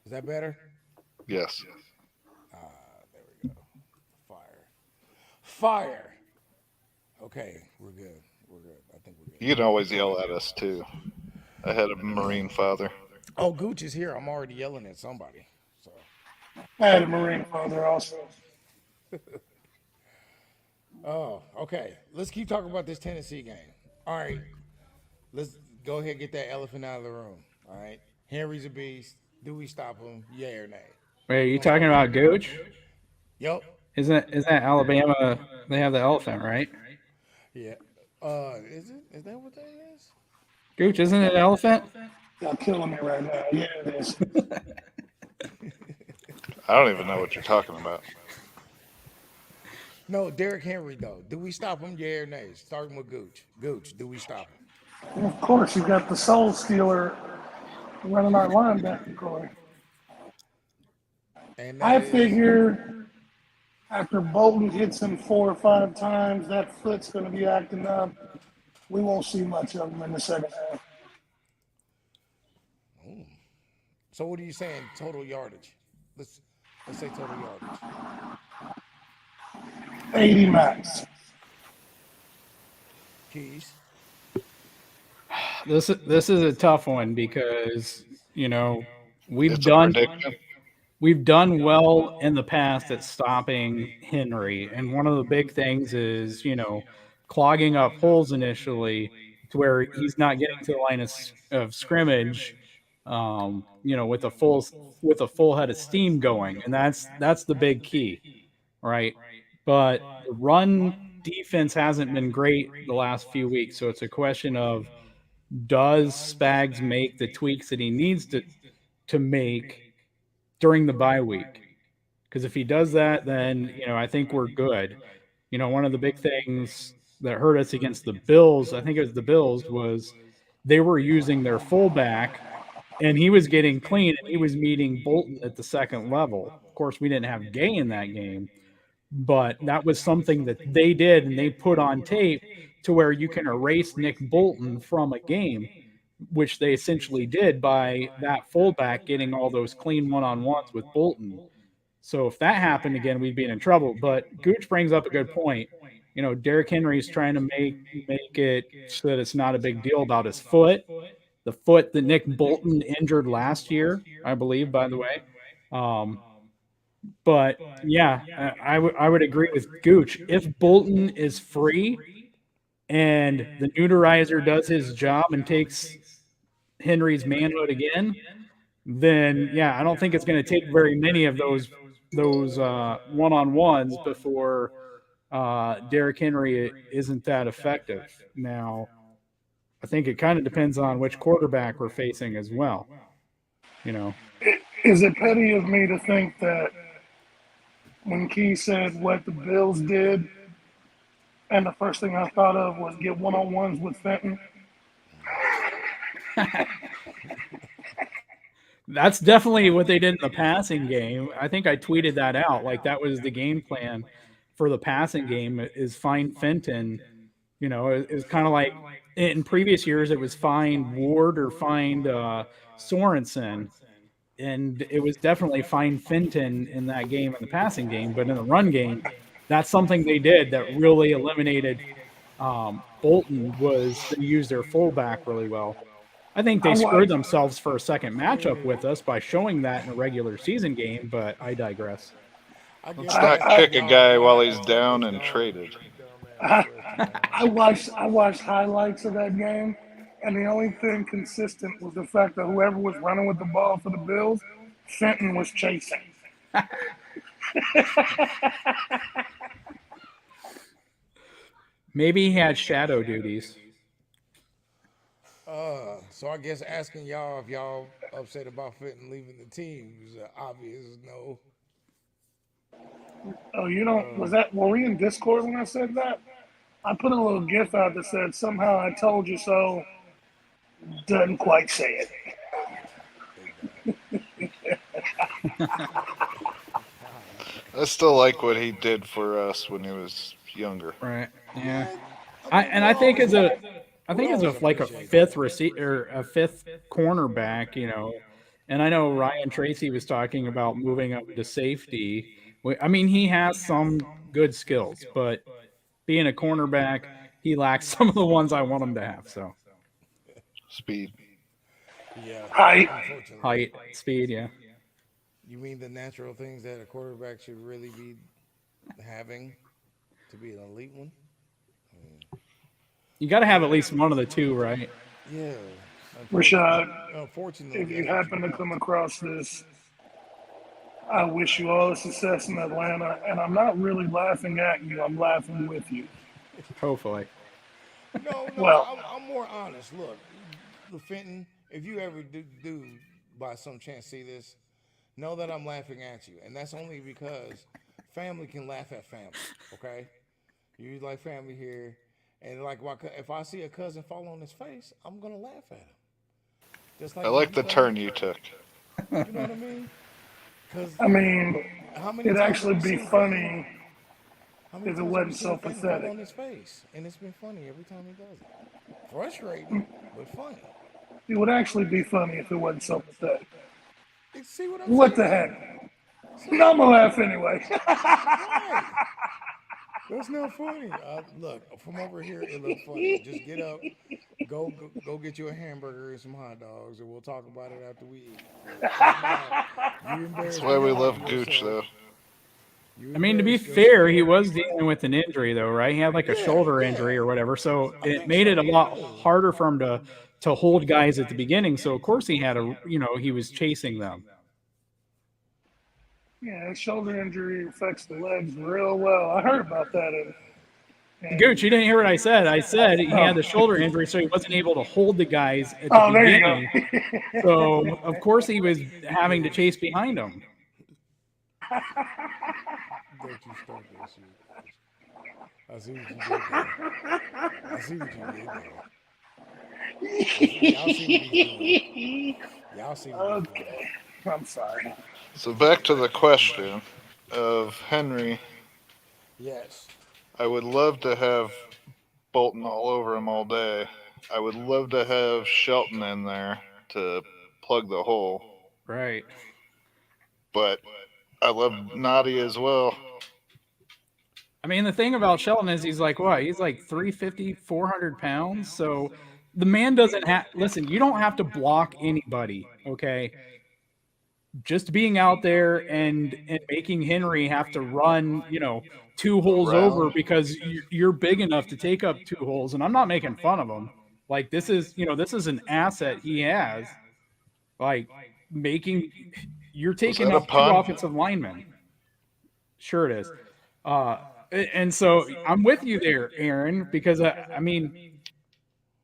S1: Is that better?
S2: Yes.
S1: Ah, there Fire. Okay, we're good. We're good. I think we're good.
S2: You can always yell at us too. I had a Marine father.
S1: Oh, Gooch is here. I'm already yelling at somebody. So,
S4: I had a Marine father also.
S1: oh, okay. Let's keep talking about this Tennessee game. All right, let's go ahead and get that elephant out of the room. All right, Henry's a beast. Do we stop him? Yay or nay?
S3: Wait, are
S1: We're
S3: you
S1: gonna start
S3: talking
S1: with
S3: about
S1: you.
S3: Gooch?
S1: Yep.
S3: Isn't Alabama? They have the elephant, right?
S1: Yeah. Is it? Is that what that is?
S3: Gooch, isn't it an elephant?
S4: Y'all killing me right now. Yeah, it is.
S2: I don't even know what you're talking about.
S1: No, Derrick Henry though. Do we stop him? Yeah or nay? Starting with Gooch. Gooch, do we stop him?
S4: And of course, you got the soul stealer running our linebacker core.
S1: And that
S4: I
S1: is
S4: figure after Bolton hits him 4 or 5 times, that foot's going to be acting up. We won't see much of him in the second half.
S1: so. What are you saying? Total yardage. Let's let's say total yardage.
S4: 80 max.
S1: Keys.
S3: This is a tough one because you know we've
S2: It's a
S3: done
S2: prediction.
S3: we've done well in the past at stopping Henry, and one of the big things is clogging up holes initially to where he's not getting to the line of scrimmage, with a full head of steam going, and that's the big key, right? But the run defense hasn't been great the last few weeks, so it's a question of does Spags make the tweaks that he needs to make during the bye week? Because if he does that, then I think we're good. One of the big things that hurt us against the Bills, I think it was the Bills, was they were using their fullback, and he was getting clean, and he was meeting Bolton at the second level. Of course, we didn't have Gay in that game, but that was something that they did, and they put on tape to where you can erase Nick Bolton from a game, which they essentially did by that fullback getting all those clean one-on-ones with Bolton. So if that happened again, we'd be in trouble. But Gooch brings up a good point. Derrick Henry is trying to make it so that it's not a big deal about his foot, the foot that Nick Bolton injured last year, I believe, by the way. But yeah, I would agree with Gooch. If Bolton is free and the neutralizer does his job and takes Henry's manhood again, then yeah, I don't think it's going to take very many of those one-on-ones before Derrick Henry isn't that effective. Now, I think it kind of depends on which quarterback we're facing as well.
S4: Is it petty of me to think that when Key said what the Bills did, and the first thing I thought of was get one-on-ones with Fenton?
S3: That's definitely what they did in the passing game. I think I tweeted that out. Like that was the game plan for the passing game is find Fenton. It's kind of like in previous years it was find Ward or find Sorensen, and it was definitely find Fenton in that game in the passing game. But in the run game, that's something they did that really eliminated Bolton was they used their fullback really well. I think
S4: I
S3: they screwed
S4: watched,
S3: themselves for a second matchup with us by showing that in a regular season game, but I digress.
S1: I
S2: Let's
S1: guess
S4: I,
S2: not
S1: last year
S2: kick a
S1: y'all
S2: guy while
S1: y'all
S2: he's
S1: had such a
S2: down and traded.
S4: I,
S1: dumbass question, man.
S4: I watched highlights of that game, and the only thing consistent was the fact that whoever was running with the ball for the Bills, Fenton was chasing.
S3: Maybe he had shadow duties.
S1: So I guess asking y'all if y'all upset about Fenton leaving the team is an obvious no.
S4: Oh, you don't? Were we in Discord when I said that? I put a little GIF out that said somehow I told you so. Doesn't quite say it.
S1: It don't.
S2: I still like what he did for us when he was younger.
S3: Right. Yeah.
S1: Yeah, I
S3: I
S1: mean
S3: and I think I
S1: we'll
S3: think as
S1: always
S3: a like a
S1: appreciate
S3: fifth
S1: that.
S3: receiver, a fifth cornerback, and I know Ryan Tracy was talking about moving up to safety. I mean, he has some good skills, but being a cornerback, he lacks some of the ones I want him to have. So
S2: Speed.
S1: Yeah,
S4: Height.
S1: unfortunately.
S3: height, speed, yeah.
S1: You mean the natural things that a quarterback should really be having to be an elite one? I mean,
S3: You got to have
S1: yeah,
S3: at least one of the two, right?
S1: yeah.
S4: Rashad, if
S1: Unfortunately,
S4: you
S1: that's what you
S4: happen to
S1: want.
S4: come across this, I wish you all the success in Atlanta. And I'm not really laughing at you, I'm laughing with you.
S3: Hopefully.
S1: No, no,
S4: Well,
S1: I'm more honest. Look, the Fenton, if you ever do by some chance see this, know that I'm laughing at you, and that's only because family can laugh at family. Okay, you like family here, and like if I see a cousin fall on his face, I'm gonna laugh at him. Just
S2: I
S1: like if
S2: like
S1: you
S2: the
S1: done,
S2: turn you took.
S1: you know what I mean? Because
S4: I mean,
S1: how many
S4: it'd
S1: times have
S4: actually
S1: we
S4: be
S1: seen Fenton?
S4: funny
S1: How many
S4: if it
S1: times have we
S4: wasn't
S1: seen
S4: so
S1: Fenton fall
S4: pathetic.
S1: on his face? And it's been funny every time he does it. Frustrating, but funny.
S4: It would actually be funny if it wasn't so pathetic.
S1: See what I'm
S4: What the
S1: saying?
S4: heck? No, I'm
S1: See?
S4: gonna laugh anyway.
S1: Right. That's not funny. Look, from over here, it looked funny. Just get up, go get you a hamburger and some hot dogs, and we'll talk about it after we eat. But right now, you
S2: That's
S1: embarrassed
S2: why
S1: the
S2: we
S1: hell out of
S2: love Gooch,
S1: yourself.
S2: though.
S1: You
S3: I mean, to be
S1: embarrassed
S3: fair,
S1: yourself.
S3: he was dealing with an injury though, right? He had like a
S1: Yeah,
S3: shoulder
S1: yeah.
S3: injury or whatever, so
S1: I
S3: it
S1: think
S3: made it a
S1: so.
S3: lot
S1: Yeah.
S3: harder for him to hold guys at the beginning. So of course he had he was chasing them.
S4: Yeah, shoulder injury affects the legs real well. I heard about that.
S3: Gooch,
S4: And
S3: you didn't hear what I said. I said he
S4: oh,
S3: had the shoulder injury, so he wasn't able to hold the guys at the
S4: oh, there you go.
S3: beginning. So of course he was having to chase behind them.
S1: Don't you start that shit. I see what you did there. I see what you did there. Y'all see what he's doing. Y'all see what he's doing.
S4: Okay, I'm sorry.
S2: So back to the question of Henry.
S1: Yes.
S2: I would love to have Bolton all over him all day. I would love to have Shelton in there to plug the hole.
S3: Right.
S2: But I love Noddy as well.
S3: I mean, the thing about Shelton is he's like what? He's like 350, 400 pounds. So the man doesn't have, listen, you don't have to block anybody, okay? Just being out there and making Henry have to run, two holes over
S2: Around.
S3: because you're big enough to take up two holes. And I'm not making fun of him. Like this is an asset he has. Like making, you're
S2: Was
S3: taking
S2: that a
S3: up two
S2: pun?
S3: offensive linemen. Sure it is. Uh, and so I'm with you there, Aaron, because I mean,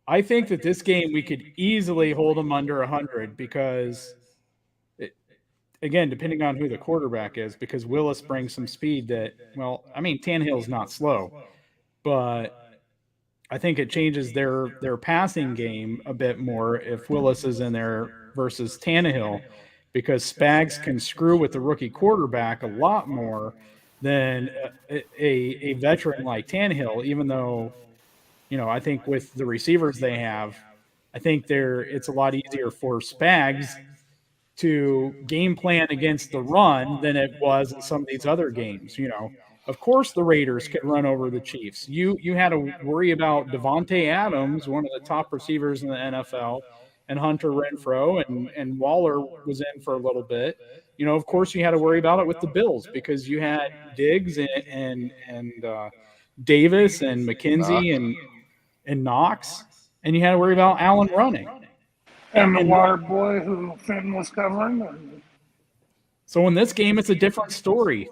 S3: I think that this game we could easily hold them under 100 because, again, depending on who the quarterback is, because Willis brings some speed that, well, I mean, Tannehill's not slow, but I think it changes their passing game a bit more if Willis is in there versus Tannehill, because Spags can screw with the rookie quarterback a lot more than a veteran like Tannehill. Even though I think with the receivers they have, I think it's a lot easier for Spags to game plan against the run than it was in some of these other games. Of course the Raiders could run over the Chiefs. You had to worry about Devontae Adams, one of the top receivers in the NFL, and Hunter Renfrow, and Waller was in for a little bit. Of course you had to worry about it with the Bills because you had Diggs and Davis and McKenzie
S2: Knox.
S3: and Knox, and you had to worry about Allen running.
S4: And the
S3: And
S4: water boy who Fenton was covering.
S3: so in this game, it's a different story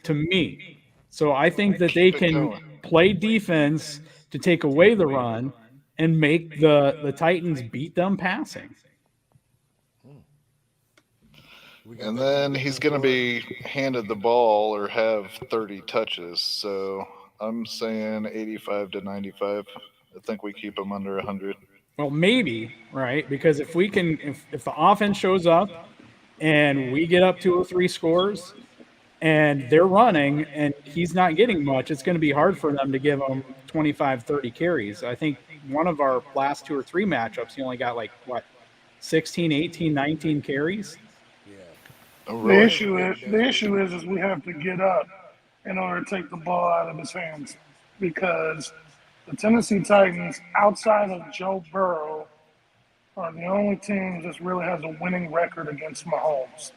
S3: to me. So I think that they
S2: Keep it
S3: can
S2: going.
S3: play defense to take away the run and make the Titans beat them passing.
S1: We got
S2: And
S1: that
S2: then
S1: defense
S2: he's
S1: on
S2: going to
S1: board.
S2: be handed the ball or have 30 touches. So I'm saying 85 to 95. I think we keep him under 100.
S3: Well, maybe, right? Because if the offense shows up and we get up 2 or 3 scores and they're running and he's not getting much, it's going to be hard for them to give him 25, 30 carries. I think one of our last 2 or 3 matchups, he only got like, what, 16, 18, 19 carries?
S1: Yeah.
S2: Oh,
S4: The
S2: really?
S1: That's
S4: issue is
S1: pretty
S4: the
S1: desperate.
S4: issue is we have to get up in order to take the ball out of his hands because the Tennessee Titans, outside of Joe Burrow, are the only team that really has a winning record against Mahomes.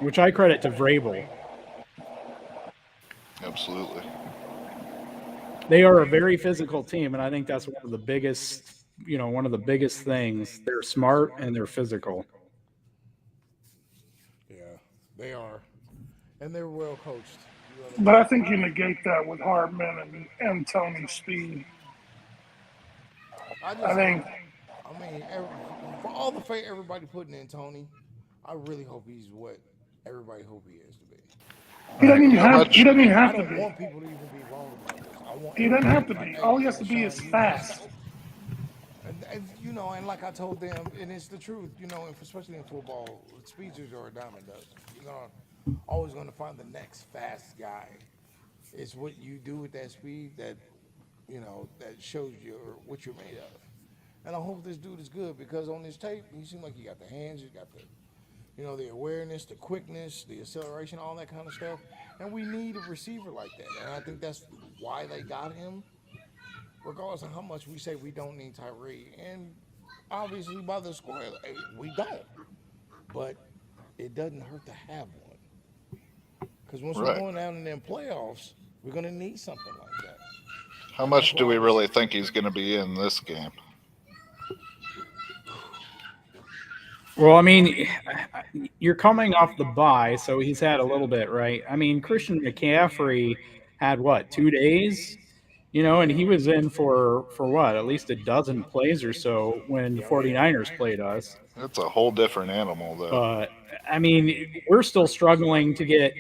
S3: which I credit to Vrabel.
S2: Absolutely.
S3: They are a very physical team, and I think that's one of the biggest things. They're smart and they're physical.
S1: Yeah, they are, and they're well coached. You know,
S4: But I think you negate that with Hardman and Tony's speed.
S1: I
S4: I
S1: just hope.
S4: think
S1: I mean, for all the faith everybody putting in Tony, I really hope he's what everybody hope he is to be.
S3: All right.
S2: How
S4: he
S2: much?
S4: doesn't even
S1: I
S4: have to
S1: don't
S4: be.
S1: want people to even be wrong about this. I want
S4: He doesn't
S1: everybody to
S4: have
S1: be
S4: to
S1: like,
S4: be.
S1: "Hey,
S4: All he has
S1: yeah,
S4: to be
S1: Sean,
S4: is
S1: you got it."
S4: fast.
S1: And and and like I told them, and it's the truth. And especially in football, speedsters are a dime a dozen. You're gonna always gonna find the next fast guy. It's what you do with that speed that shows you what you're made of. And I hope this dude is good because on this tape, he seemed like he got the hands, he got the awareness, the quickness, the acceleration, all that kind of stuff. And we need a receiver like that. And I think that's why they got him, regardless of how much we say we don't need Tyree. And obviously, by the score, we don't. But it doesn't hurt to have one. Because once we're
S2: Right.
S1: going down in them playoffs, we're going to need something like that.
S2: How
S1: And that's
S2: much do
S1: why I
S2: we
S1: was.
S2: really think he's going to be in this game?
S3: Well, I mean, you're coming off the bye, so he's had a little bit, right? I mean, Christian McCaffrey had what, 2 days? And he was in for what, at least a dozen plays or so when the
S1: Yeah, oh yeah.
S3: 49ers played us.
S2: It's a whole different animal, though.
S3: But I mean, we're still struggling to get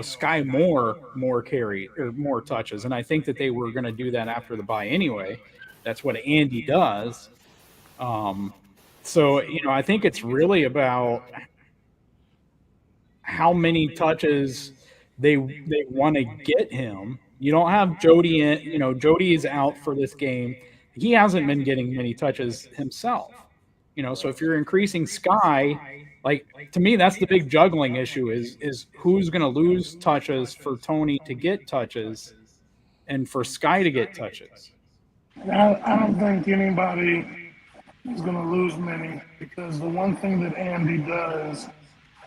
S3: Sky more carry or more touches, and I think that they were going to do that after the bye anyway. That's what Andy does. Um, so I think it's really about how many touches they want to get him. You don't have Jody in, Jody is out for this game. He hasn't been getting many touches himself. So if you're increasing Sky, like to me, that's the big juggling issue is who's going to lose touches for Tony to get touches and for Sky to get touches.
S4: I don't think anybody is going to lose many because the one thing that Andy does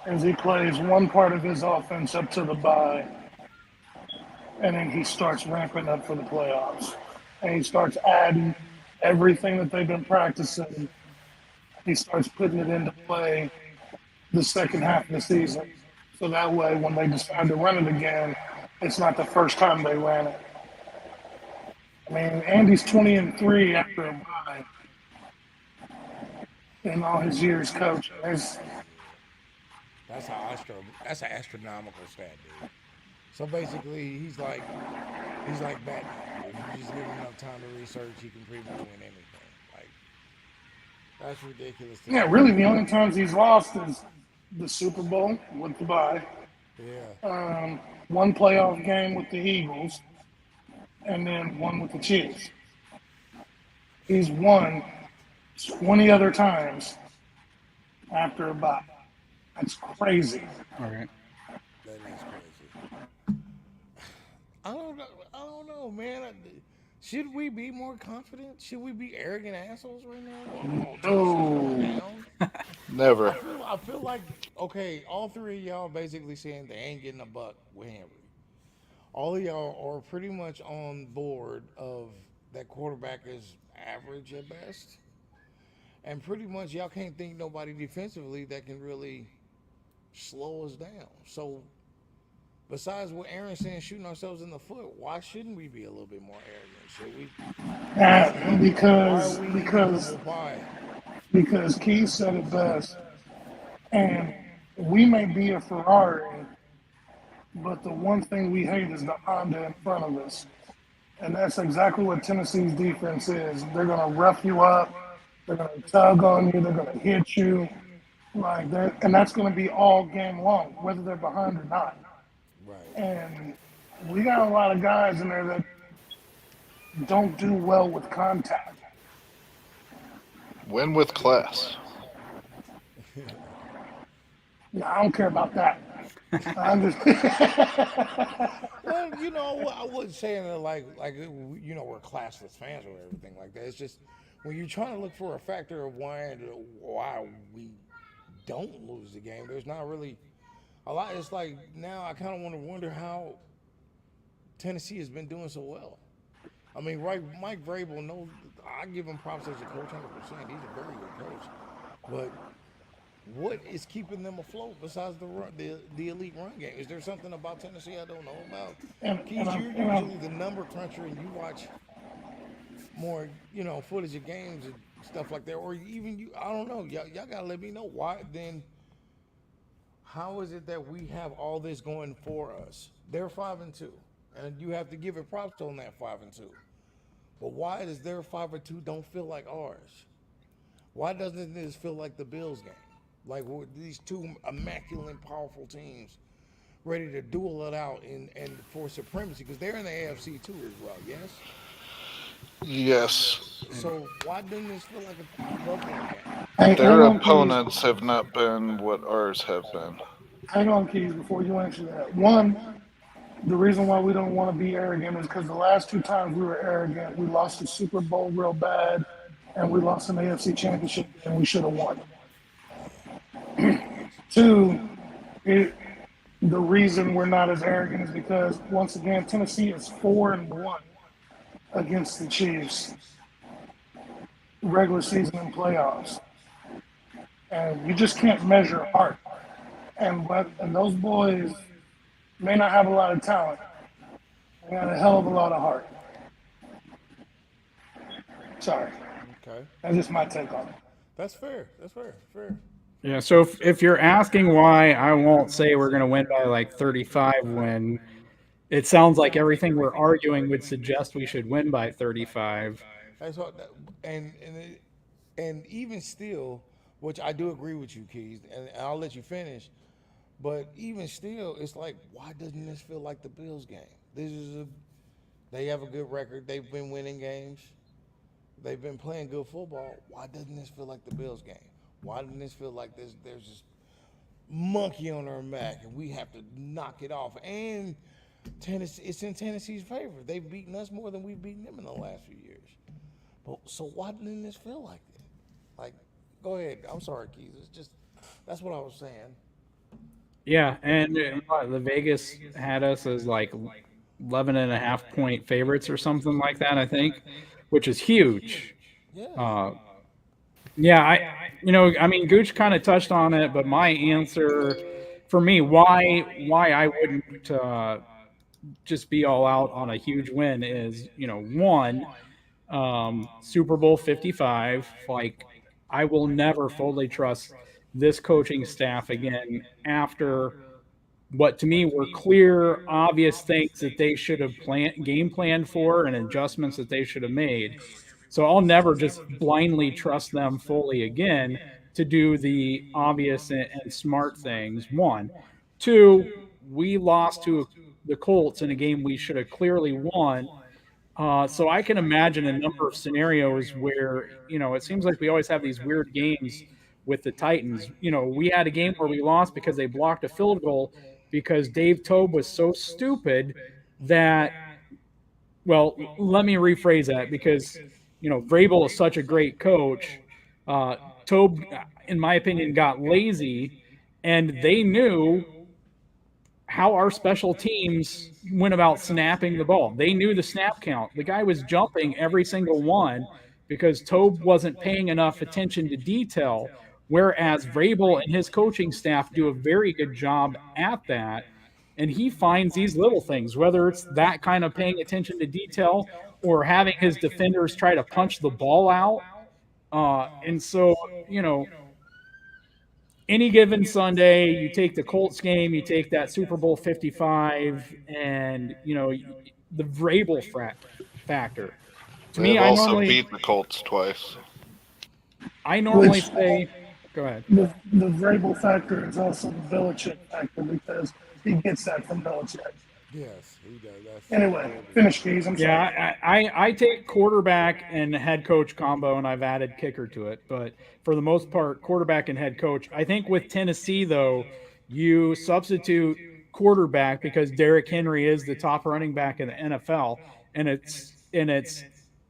S4: is he plays one part of his offense up to the bye, and then he starts ramping up for the playoffs. And he starts adding everything that they've been practicing. He starts putting it into play the second half of the season. So that way, when they decide to run it again, it's not the first time they ran it. I mean, Andy's 20-3 after a bye in all his years coaching.
S1: That's an astronomical stat, dude. So basically, he's like Batman. If you just give him enough time to research, he can pretty much win anything. Like that's ridiculous to
S4: Yeah,
S1: say.
S4: really, the only times he's lost is the Super Bowl with the bye,
S1: Yeah,
S4: one playoff game with the Eagles, and then one with the Chiefs. He's won 20 other times after a bye. That's crazy.
S3: All right.
S1: that is crazy. I don't know. I don't know, man. Should we be more confident? Should we be arrogant assholes right now? Going, oh, Tennessee's going
S4: Oh,
S1: down. I
S2: Never.
S1: feel. I feel like okay. All three of y'all basically saying they ain't getting a buck with Henry. All of y'all are pretty much on board of that quarterback is average at best, and pretty much y'all can't think nobody defensively that can really slow us down. So besides what Aaron's saying, shooting ourselves in the foot, why shouldn't we be a little bit more arrogant? Should we? Why are
S4: because
S1: we even
S4: because
S1: humble pie?
S4: because Keith said it best, and we may be a Ferrari, but the one thing we hate is the Honda in front of us. And that's exactly what Tennessee's defense is. They're going to rough you up. They're going to tug on you. They're going to hit you. Like that, and that's going to be all game long, whether they're behind or not.
S1: Right.
S4: And we got a lot of guys in there that don't do well with contact.
S2: Win with class.
S4: No, I don't care about that. I'm just
S1: Well, I wasn't saying that like we're classless fans or everything like that. It's just when you're trying to look for a factor of why we don't lose the game, there's not really a lot. It's like now I kind of want to wonder how Tennessee has been doing so well. I mean, right? Mike Vrabel, no, I give him props as a coach, 100%. He's a very good coach, but what is keeping them afloat besides the elite run game? Is there something about Tennessee I don't know about?
S4: and
S1: Keys,
S4: I'm
S1: you're
S4: and I'm
S1: usually the number cruncher, and you watch more, footage of games and stuff like that, or even you. I don't know. Y'all gotta let me know why. Then how is it that we have all this going for us? They're 5-2, and you have to give it props on that 5-2. But why does their 5-2 don't feel like ours? Why doesn't this feel like the Bills game? Like these two immaculate, powerful teams ready to duel it out and for supremacy because they're in the AFC too as well. Yes.
S2: Yes,
S1: So why doesn't this feel like a football game?
S4: hang
S2: their
S4: on, keys.
S2: opponents have not been what ours have been.
S4: Hang on, keys. Before you answer that, one, the reason why we don't want to be arrogant is because the last two times we were arrogant, we lost the Super Bowl real bad, and we lost an AFC Championship, and we should have won. Two, it, the reason we're not as arrogant is because once again Tennessee is 4-1 against the Chiefs, regular season and playoffs, and you just can't measure heart. And those boys may not have a lot of talent, they got a hell of a lot of heart. Sorry,
S1: Okay,
S4: that's just my take on it.
S1: that's fair. That's fair. Fair.
S3: Yeah, so if you're asking why I won't say we're going to win by like 35 when it sounds like everything we're arguing would suggest we should win by 35.
S1: That's what. And even still, which I do agree with you, Keys, and I'll let you finish. But even still, it's like, why doesn't this feel like the Bills game? They have a good record. They've been winning games. They've been playing good football. Why doesn't this feel like the Bills game? Why doesn't this feel like there's this monkey on our back and we have to knock it off? And Tennessee, it's in Tennessee's favor. They've beaten us more than we've beaten them in the last few years. But so why didn't this feel like that? Like, go ahead. I'm sorry, Keys. It's just that's what I was saying.
S3: Yeah, and the Vegas had us as like 11 and a half point favorites or something like that, I think, which is huge.
S1: Yeah.
S3: Uh, yeah, I mean, Gooch kind of touched on it, but my answer for me, why I wouldn't just be all out on a huge win is, one, Super Bowl 55. Like, I will never fully trust this coaching staff again after what to me were clear, obvious things that they should have game planned for and adjustments that they should have made. So I'll never just blindly trust them fully again to do the obvious and smart things. One, two, we lost to the Colts in a game we should have clearly won. So I can imagine a number of scenarios where, it seems like we always have these weird games with the Titans. We had a game where we lost because they blocked a field goal because Dave Tobe was so stupid that, well, let me rephrase that because, Vrabel is such a great coach. Tobe, in my opinion, got lazy and they knew how our special teams went about snapping the ball. They knew the snap count. The guy was jumping every single one because Tobe wasn't paying enough attention to detail. Whereas Vrabel and his coaching staff do a very good job at that. And he finds these little things, whether it's that kind of paying attention to detail or having his defenders try to punch the ball out. And so, you know, any given Sunday, you take the Colts game, you take that Super Bowl 55, and the Vrabel factor. To
S2: They've
S3: me,
S2: also beat the Colts twice.
S3: I normally
S4: Which
S3: say, go ahead.
S4: the Vrabel factor is also the Belichick factor because he gets that from Belichick.
S1: Yes, he does. That's
S4: Anyway,
S1: very good
S4: finish,
S1: point.
S4: Keys. I'm sorry.
S3: Yeah, I take quarterback and head coach combo, and I've added kicker to it. But for the most part, quarterback and head coach. I think with Tennessee, though, you substitute quarterback because Derrick Henry is the top running back in the NFL, and it's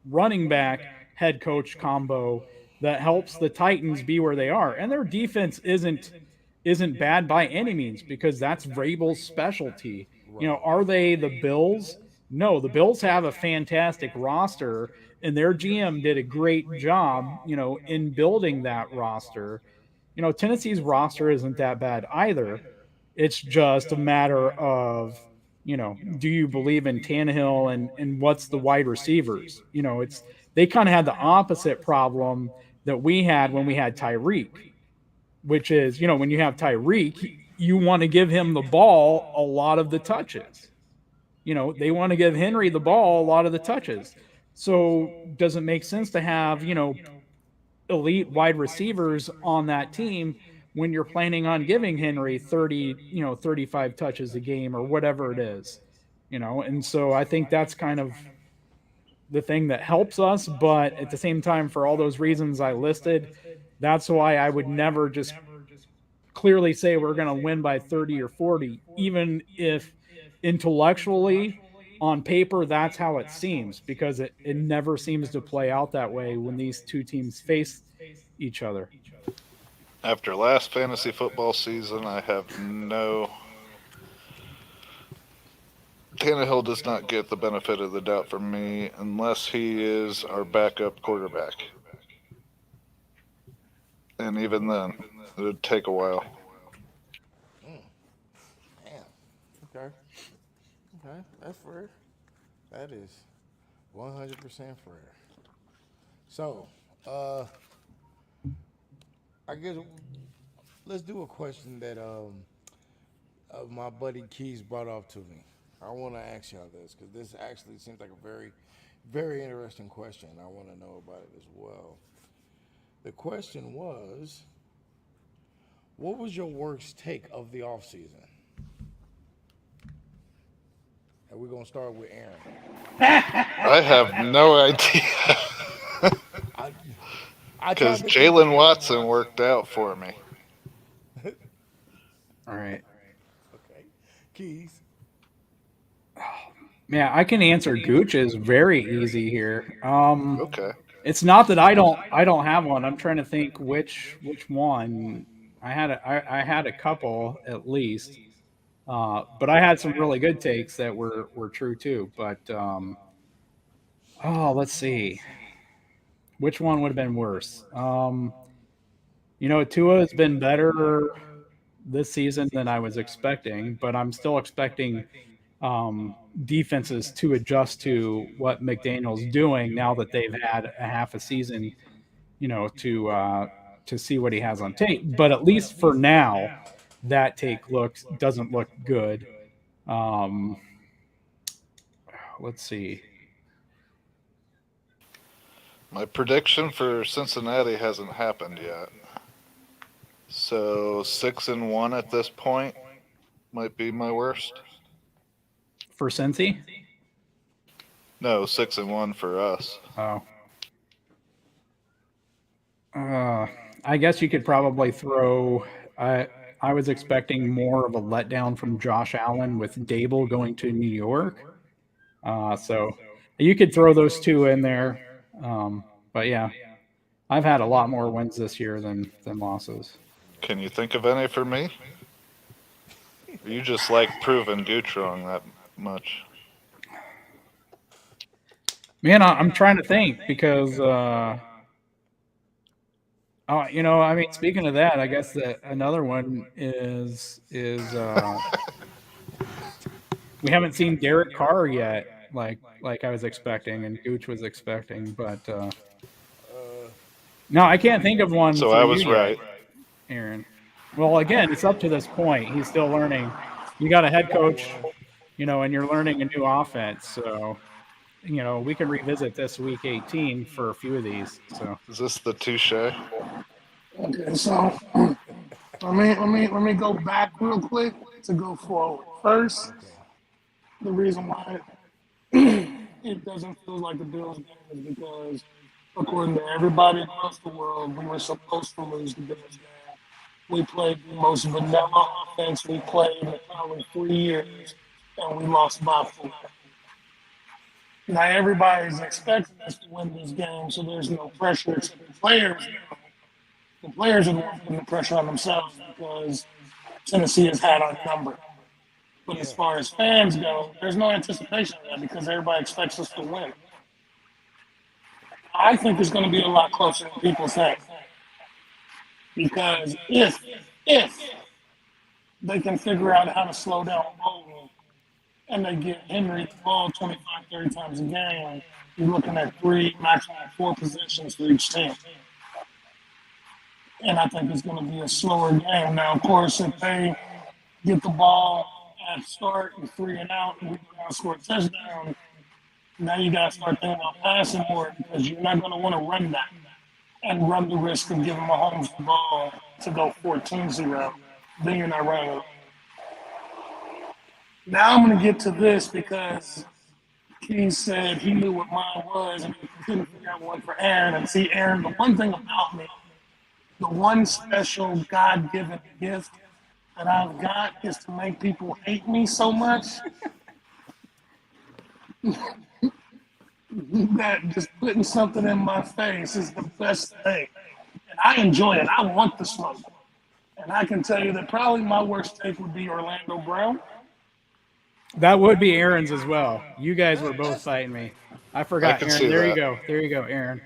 S3: running back head coach combo that helps the Titans be where they are. And their defense isn't bad by any means because that's Vrabel's specialty.
S1: Right.
S3: Are they the Bills? No, the Bills have a fantastic roster, and their GM did a great job, in building that roster. Tennessee's roster isn't that bad either. It's just a matter of, do you believe in Tannehill and what's the wide receivers? It's they kind of had the opposite problem that we had when we had Tyreek, which is, when you have Tyreek, you want to give him the ball a lot of the touches. They want to give Henry the ball a lot of the touches. So does it make sense to have, elite wide receivers on that team when you're planning on giving Henry 30, 35 touches a game or whatever it is? And so I think that's kind of the thing that helps us, but at the same time, for all those reasons I listed, that's why I would never just clearly say we're going to win by 30 or 40, even if intellectually on paper that's how it seems, because it never seems to play out that way when these two teams face each other.
S2: After last fantasy football season, I have no. Tannehill does not get the benefit of the doubt from me unless he is our backup quarterback. And even then, it would take a while.
S1: Damn. Okay. Okay. That's fair. That is 100% fair. So, I guess let's do a question that my buddy Keys brought up to me. I want to ask y'all this because this actually seems like a very, very interesting question. I want to know about it as well. The question was, what was your worst take of the off season? And we're gonna start with Aaron.
S2: I have no idea
S1: I I
S2: because
S1: tried to think.
S2: Jalen Watson worked out for me.
S3: All right.
S1: Okay, Keys.
S3: Yeah, I can answer Gooch's very easy here.
S2: Okay.
S3: It's not that I don't have one. I'm trying to think which one. I had a couple at least. But I had some really good takes that were true too. But let's see. Which one would have been worse? Tua has been better this season than I was expecting, but I'm still expecting defenses to adjust to what McDaniel's doing now that they've had a half a season, to see what he has on tape. But at least for now, that take doesn't look good. Um, let's see.
S2: My prediction for Cincinnati hasn't happened yet. So 6-1 at this point might be my worst.
S3: For Cincy?
S2: No, 6-1 for us.
S3: Oh. I guess you could probably throw. I was expecting more of a letdown from Josh Allen with Dable going to New York. So you could throw those two in there. But yeah, I've had a lot more wins this year than losses.
S2: Can you think of any for me? You just like proving Gooch wrong that much.
S3: Man, I'm trying to think because I mean, speaking of that, I guess that another one is we haven't seen Derek Carr yet, like I was expecting and Gooch was expecting, but no, I can't think of one
S2: So
S3: for
S2: I
S3: you
S2: was
S3: yet,
S2: right.
S3: Aaron. Well, again, it's up to this point. He's still learning. You got a head coach, and you're learning a new offense, so we can revisit this week 18 for a few of these. So
S2: Is this the touche?
S4: Okay, so let me go back real quick to go forward. First,
S1: Okay.
S4: The reason why it doesn't feel like the Bills game is because, according to everybody across the world, we were supposed to lose the Bills game. We played the most vanilla offense we played in probably 3 years, and we lost by 4. Now everybody's expecting us to win this game, so there's no pressure except the players. The players are the ones putting the pressure on themselves because Tennessee has had our number. But as
S1: Yeah.
S4: far as fans go, there's no anticipation of that because everybody expects us to win. I think it's going to be a lot closer than people think. Because if they can figure out how to slow down Bolton and they get Henry the ball 25, 30 times a game, you're looking at 3, maximum 4 possessions for each team. And I think it's going to be a slower game. Now, of course, if they get the ball at start and 3 and out and we go down and score a touchdown, now you got to start thinking about passing more because you're not going to want to run that and run the risk of giving Mahomes the ball to go 14-0. Then you're not running it. Now I'm going to get to this because Keys said he knew what mine was and he couldn't figure out one for Aaron. And see, Aaron, the one thing about me, the one special God-given gift that I've got is to make people hate me so much that just putting something in my face is the best thing. And I enjoy it. I want the smoke. And I can tell you that probably my worst take would be Orlando Brown.
S3: That would be Aaron's as well. You guys were both
S1: That's
S3: fighting me. I
S2: I
S3: forgot,
S2: can
S3: Aaron.
S2: see
S3: There you
S2: that.
S3: go. There you go, Aaron.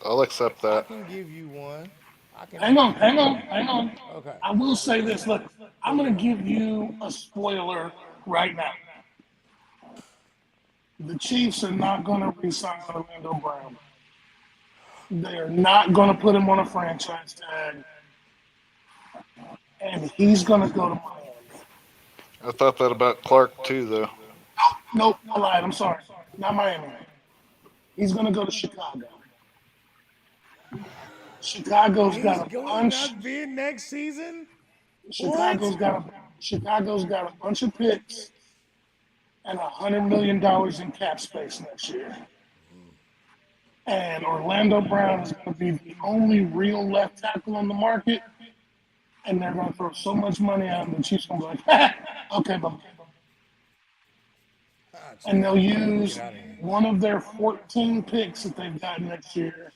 S2: I'll accept
S1: I
S2: that.
S1: can give you one. I can
S4: Hang on,
S1: actually
S4: hang
S1: give
S4: on,
S1: you
S4: hang on.
S1: one. Okay.
S4: I will say this. Look,
S1: Go
S4: I'm going to
S1: ahead.
S4: give you a spoiler right now. The Chiefs are not going to re-sign Orlando Brown. They are not going to put him on a franchise tag, and he's going to go to Miami.
S2: I thought that about Clark too, though.
S4: Nope, I lied. I'm sorry. Not Miami. He's going to go to Chicago. Chicago's
S1: He's
S4: got a
S1: going
S4: bunch.
S1: not bid next season?
S4: Chicago's
S1: What?
S4: got a Chicago's got a bunch of picks and $100 million in cap space next year. And Orlando Brown is going to be the only real left tackle on the market. And they're going to throw so much money at him, the Chiefs going to be like, okay, but.
S1: Ah,
S4: And they'll
S1: get
S4: use
S1: out of here.
S4: one of their 14 picks that they've got next year,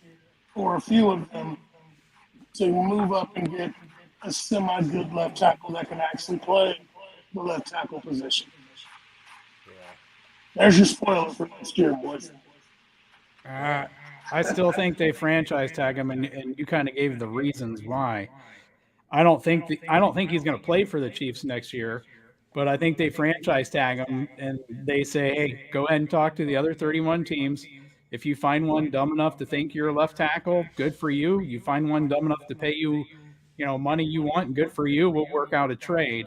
S4: or a few of them, to move up and get a semi-good left tackle that can actually play the left tackle position.
S1: Yeah.
S4: There's your spoiler for next year, boys.
S3: I still think they franchise tag him, and you kind of gave the reasons why. I don't think he's going to play for the Chiefs next year, but I think they franchise tag him and they say, hey, go ahead and talk to the other 31 teams. If you find one dumb enough to think you're a left tackle, good for you. You find one dumb enough to pay you, money you want, good for you. We'll work out a trade.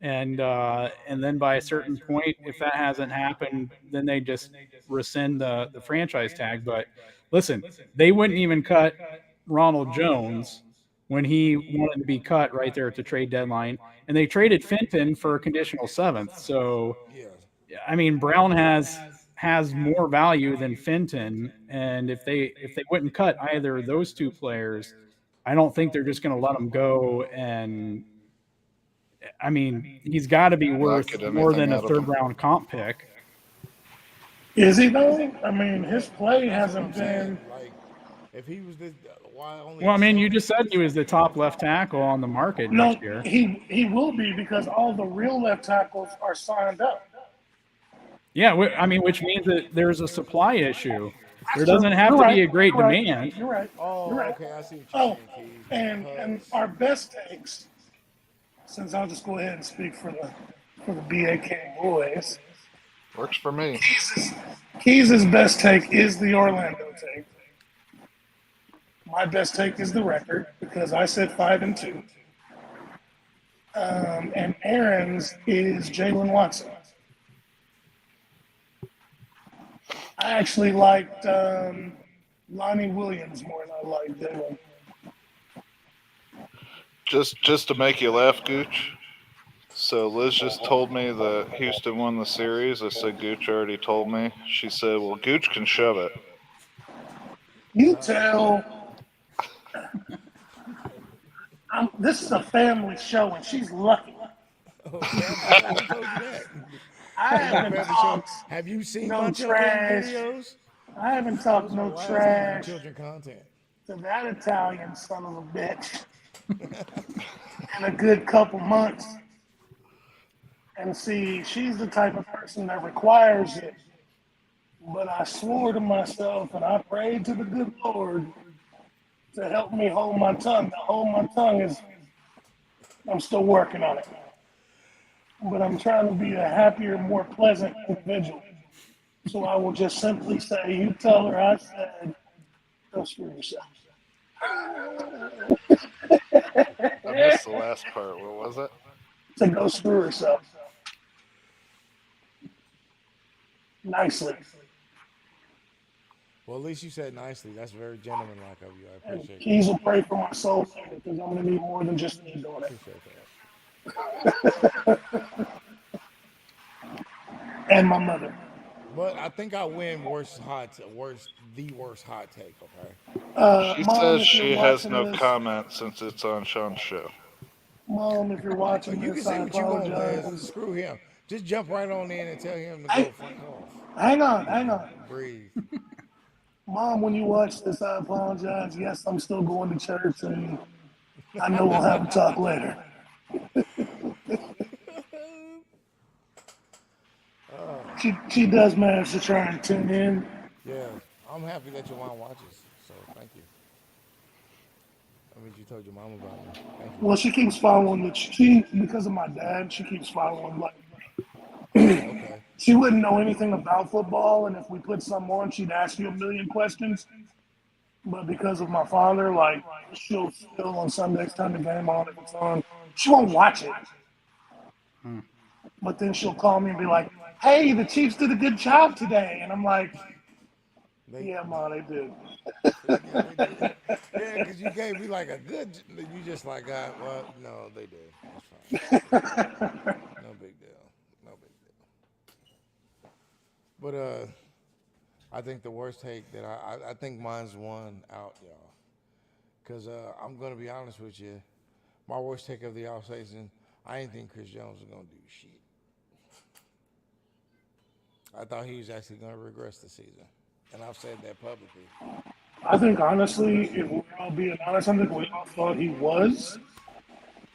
S3: And then by a certain point, if that hasn't happened, then they just rescind the franchise tag. But listen, they wouldn't even cut Ronald Jones when he wanted to be cut right there at the trade deadline, and they traded Fenton for a conditional seventh. So
S1: Yeah.
S3: I mean, Brown has more value than Fenton, and if they wouldn't cut either of those two players, I don't think they're just going to let him go. And I mean, he's got to be
S2: Not
S3: worth
S2: get
S3: more
S2: anything
S3: than a
S2: out of
S3: third
S2: them.
S3: round comp pick.
S4: Is he though? I mean, his play
S1: That's what I'm
S4: hasn't
S1: saying.
S4: been.
S1: Like, if he was this, why only
S3: Well, I mean, you
S1: some?
S3: just said he was the top left tackle on the market
S4: No,
S3: next year.
S4: he will be because all the real left tackles are signed up.
S3: Yeah, I mean, which means that there's a supply issue. There
S4: That's true.
S3: doesn't have
S4: You're
S3: to
S4: right.
S3: be a great
S4: You're right.
S3: demand.
S4: You're right. You're
S1: Oh,
S4: right.
S1: okay. I see what you're
S4: Oh,
S1: saying, Keys.
S4: and
S1: Because
S4: our best takes, since I'll just go ahead and speak for the BAK boys.
S2: Works for me.
S4: Keys' best take is the Orlando take. My best take is the record because I said 5-2. And Aaron's is Jalen Watson. I actually liked Lonnie Williams more than I liked Jalen.
S2: Just to make you laugh, Gooch. So Liz just told me that Houston won the series. I said Gooch already told me. She said, "Well, Gooch can shove it."
S4: You tell. This is a family show, and she's lucky.
S1: Oh, family show. Who told you that?
S4: I
S1: Are you a
S4: haven't
S1: family show?
S4: talked
S1: Have you seen my
S4: no
S1: children
S4: trash.
S1: videos?
S4: I haven't talked
S1: Those are
S4: no
S1: lasting
S4: trash
S1: children content.
S4: to that Italian son of a bitch in a good couple months. And see, she's the type of person that requires it. But I swore to myself and I prayed to the good Lord to help me hold my tongue. To hold my tongue is, I'm still working on it. But I'm trying to be a happier, more pleasant individual. So I will just simply say, you tell her I said, go screw yourself.
S2: I missed the last part. What was it?
S4: To go screw herself. Nicely.
S1: Well, at least you said nicely. That's very gentlemanlike of you. I
S4: And
S1: appreciate that.
S4: Keys will pray for my soul because I'm going to need more than just me doing it.
S1: Appreciate that.
S4: And my mother.
S1: But I think I win the worst hot take. Okay.
S2: She
S4: Mom,
S2: says
S4: if you're
S2: she has
S4: watching
S2: no
S4: this,
S2: comment since it's on Sean's show.
S4: Mom, if you're
S1: Oh,
S4: watching
S1: you can
S4: this,
S1: say
S4: I
S1: what you want, Liz.
S4: apologize.
S1: Screw him. Just jump right on in and tell him to go
S4: Hey,
S1: fuck off.
S4: hang on, hang on.
S1: Breathe.
S4: Mom, when you watch this, I apologize. Yes, I'm still going to church, and I know we'll have a talk later. She does manage to try and tune in.
S1: Yeah, I'm happy that your mom watches. So thank you. That means you told your mom about me. Thank you.
S4: Well, she keeps following she because of my dad. She keeps following like
S1: Oh, okay.
S4: she wouldn't know anything about football, and if we put some on, she'd ask you a million questions. But because of my father, like she'll still on Sundays turn the game on if it's on. She won't watch it, but then she'll call me and be like, "Hey, the Chiefs did a good job today," and I'm like,
S1: They,
S4: "Yeah, ma, they did."
S1: yeah, they did. Yeah, because you gave me like a good. You just like, well, no, they did. It's fine. No big deal. No big deal. But I think the worst take that I think mine's one out, y'all. Because I'm gonna be honest with you, my worst take of the offseason, I didn't think Chris Jones was gonna do shit. I thought he was actually gonna regress the season, and I've said that publicly.
S4: I think honestly, if we're all being honest, I think we all thought he was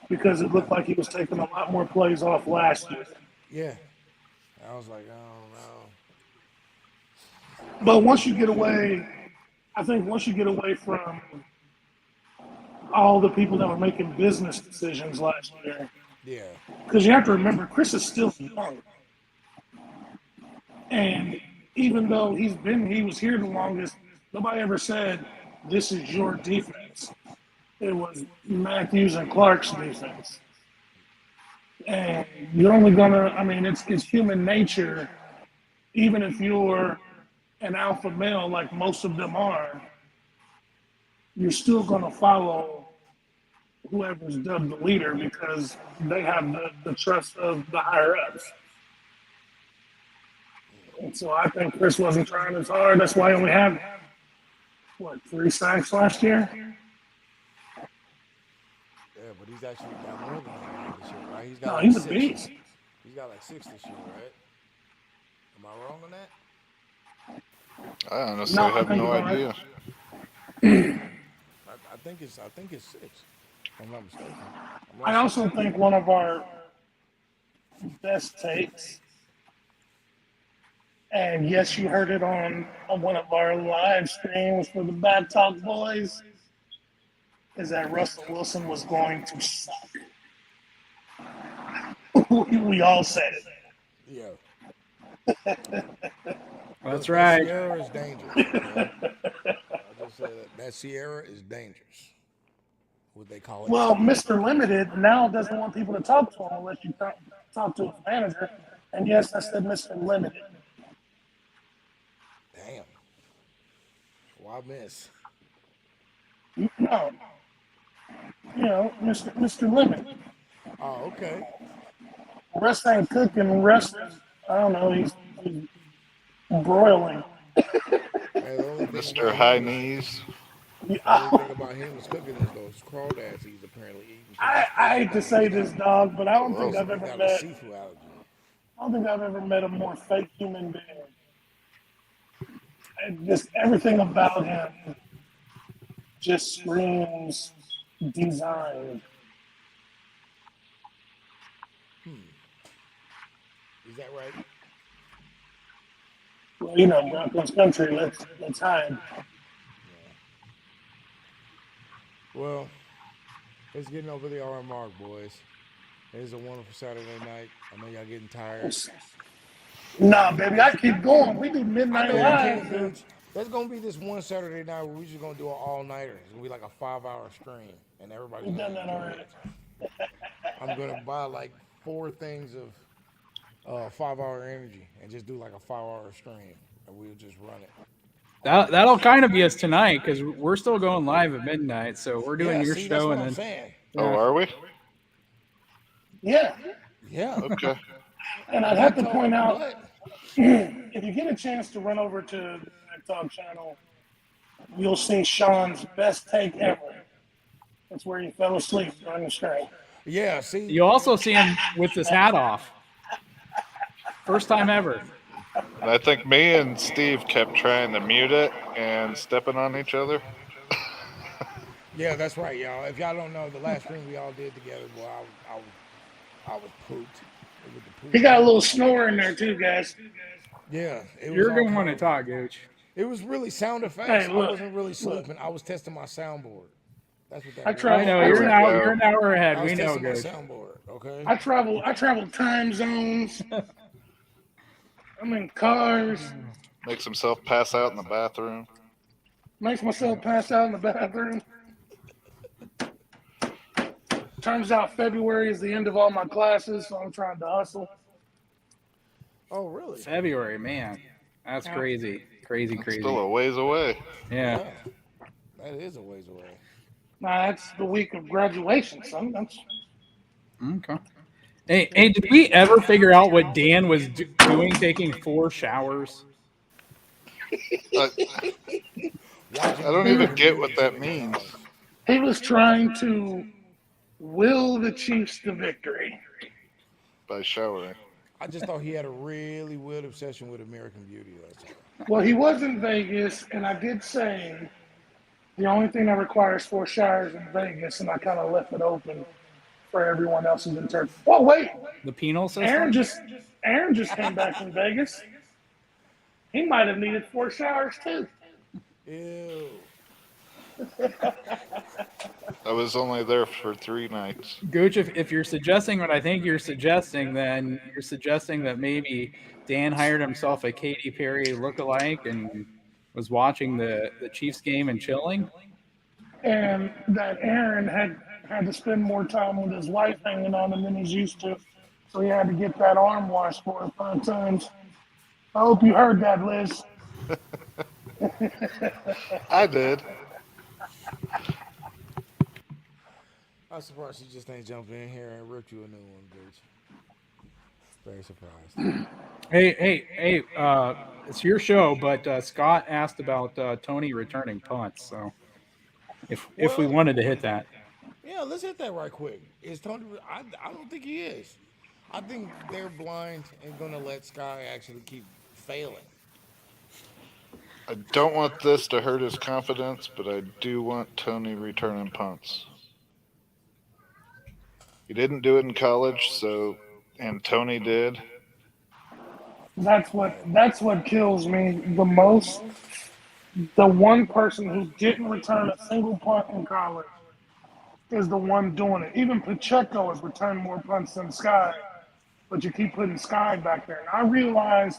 S4: because it looked like he was taking a lot more plays off last year.
S1: Yeah, I was like, oh no.
S4: But once you get away, I think once you get away from all the people that were making business decisions last year,
S1: Yeah,
S4: because you have to remember, Chris is still young. And even though he was here the longest, nobody ever said, this is your defense. It was Matthews and Clark's defense. And you're only gonna, I mean, it's human nature, even if you're an alpha male like most of them are, you're still gonna follow whoever's dubbed the leader because they have the trust of the higher ups. And so I think Chris wasn't trying as hard. That's why he only had what 3 sacks last year.
S1: yeah, but he's actually got more than that now this year, right? He's got
S4: No,
S1: like
S4: he's a
S1: six.
S4: beast.
S1: He's got like six this year, right? Am I wrong on that?
S2: I
S4: No,
S2: honestly
S4: I
S2: have
S4: think
S2: no
S4: you're right.
S2: idea.
S1: I think it's six. If I'm not mistaken. I'm
S4: I
S1: not sure.
S4: also think one of our best takes, and yes, you heard it on one of our live streams for the Bad Talk Boys, is that Russell Wilson was going to suck. We all said it.
S1: Yeah.
S3: That's
S1: Look, that
S3: right.
S1: Sierra is dangerous. Okay. I just say that Sierra is dangerous. What they call it,
S4: Well,
S1: tea.
S4: Mr. Limited now doesn't want people to talk to him unless you talk to his manager. And yes, I said Mr. Limited.
S1: Damn. Why miss?
S4: No, Mr. Limited.
S1: Oh, okay.
S4: Russ ain't cooking. Russ is, I don't know, he's broiling.
S1: Hey, the only thing
S2: Mr.
S1: about
S2: High
S1: him is
S2: Knees.
S1: the only thing about him is cooking is those crawdads he's apparently eating because this
S4: I
S1: fish
S4: hate to
S1: thing
S4: say this, dog, but
S2: Gross.
S1: he got a seafood allergy.
S4: I don't think I've ever met a more fake human being. And just everything about him just screams design.
S1: Is that right?
S4: Well, you know, Broncos country. Let's hide.
S1: Yeah. Well, it's getting over the hour mark, boys. It is a wonderful Saturday night. I know y'all getting tired.
S4: Nah, baby, I keep going. We do
S1: I
S4: midnight
S1: know you
S4: live.
S1: can, Gooch. There's gonna be this one Saturday night where we're just gonna do an all-nighter. It's gonna be like a 5-hour stream, and everybody's
S4: We've
S1: gonna
S4: done that
S1: enjoy
S4: already.
S1: it. I'm gonna buy like 4 things of 5-hour energy and just do like a 5-hour stream, and we'll just run it.
S3: That'll kind of be us tonight because we're still going live at midnight. So we're doing
S1: Yeah,
S3: your
S1: see, that's
S3: show
S1: what
S3: and
S1: I'm
S3: then
S1: saying.
S2: Oh,
S3: yeah.
S2: are we?
S4: Yeah,
S1: Yeah,
S2: Okay.
S4: and I'd
S1: but he
S4: have to
S1: told,
S4: point out
S1: but
S4: if you get a chance to run over to the BAK Talk channel, you'll see Sean's best take ever. That's where he fell asleep during the stream.
S1: yeah, see,
S3: You also see him with his hat off. First time ever.
S2: And I think me and Steve kept trying to mute it and stepping on each other.
S1: yeah, that's right, y'all. If y'all don't know, the last stream we all did together, boy, I was pooped with the
S4: He
S1: poop
S4: got a
S1: game.
S4: little snore in there too, guys.
S1: Yeah, it was
S3: You're
S1: all
S3: going to want
S1: kind
S3: to
S1: of.
S3: talk, Gooch.
S1: It was really sound
S4: Hey,
S1: effects. I
S4: look,
S1: wasn't really
S4: look.
S1: sleeping. I was testing my soundboard. That's what that
S4: I
S1: was.
S3: I
S4: travel.
S3: know
S4: I
S2: There
S3: you're
S2: we
S3: an
S4: travel.
S3: hour. You're
S2: go.
S3: an hour ahead.
S1: I
S3: We
S1: was
S3: know,
S1: testing my
S3: Gooch.
S1: soundboard. Okay.
S4: I travel time zones. I'm in cars.
S2: Makes himself pass out in the bathroom.
S4: Makes myself pass out in the bathroom. Turns out February is the end of all my classes, so I'm trying to hustle.
S1: Oh, really?
S3: February, man, that's
S4: Yeah.
S3: crazy, crazy,
S2: That's still
S3: crazy.
S2: a ways away.
S3: Yeah.
S1: Yeah, that is a ways away.
S4: Nah, that's the week of graduation, son. That's
S3: Okay. Hey, did we ever figure out what Dan was doing, taking 4 showers?
S2: I, I
S1: Watching
S2: don't even
S1: American
S2: get
S1: Beauty
S2: what
S1: till
S2: that
S1: they come
S2: means
S1: out.
S4: he was trying to will the Chiefs to victory.
S2: by showering.
S1: I just thought he had a really weird obsession with American Beauty. That's all.
S4: Well, he was in Vegas, and I did say the only thing that requires 4 showers in Vegas, and I kind of left it open for everyone else who's in Turkey. Oh wait,
S3: The penal
S4: Aaron
S3: system?
S4: just Aaron just came back from Vegas. He might have needed 4 showers too.
S1: Ew.
S2: I was only there for 3 nights.
S3: Gooch, if you're suggesting what I think you're suggesting, then you're suggesting that maybe Dan hired himself a Katy Perry lookalike and was watching the Chiefs game and chilling.
S4: And that Aaron had to spend more time with his wife hanging on him than he's used to, so he had to get that arm washed 4 or 5 times. I hope you heard that, Liz.
S2: I did.
S1: I'm surprised she just ain't jumped in here and ripped you a new one, bitch. Very surprised.
S3: Hey! It's your show, but Scott asked about Tony returning punts. So if we
S1: Well,
S3: wanted to hit that,
S1: yeah, let's hit that right quick. Is Tony? I don't think he is. I think they're blind and gonna let Sky actually keep failing.
S2: I don't want this to hurt his confidence, but I do want Tony returning punts. He didn't do it in college, so and Tony did.
S4: That's what kills me the most. The one person who didn't return a single punt in college is the one doing it. Even Pacheco has returned more punts than Sky, but you keep putting Sky back there. And I realize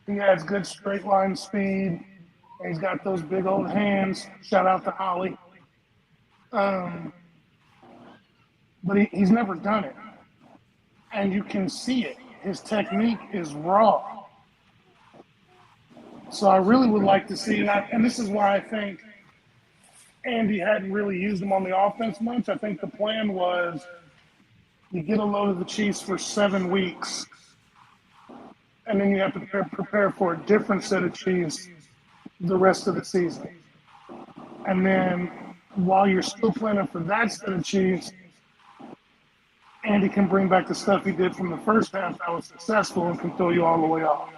S4: he has good straight line speed. And he's got those big old hands. Shout out to Ollie. Um, but he's never done it. And you can see it. His technique is raw. So I really would like to see, and this is why I think Andy hadn't really used him on the offense much. I think the plan was You get a load of the Chiefs for 7 weeks, and then you have to prepare for a different set of Chiefs the rest of the season. And then while you're still planning for that set of Chiefs, Andy can bring back the stuff he did from the first half that was successful and can throw you all the way off.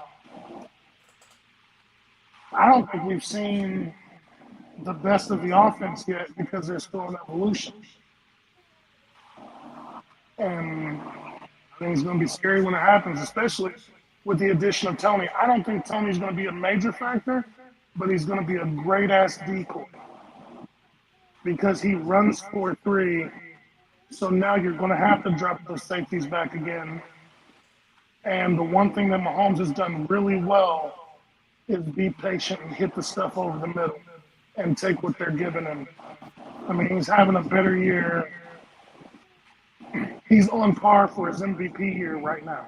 S4: I don't think we've seen the best of the offense yet because they're still in evolution. And I think it's going to be scary when it happens, especially with the addition of Tony. I don't think Tony's going to be a major factor, but he's going to be a great ass decoy because he runs 4-3. So now you're going to have to drop those safeties back again. And the one thing that Mahomes has done really well is be patient and hit the stuff over the middle and take what they're giving him. I mean, he's having a better year. He's on par for his MVP year right now.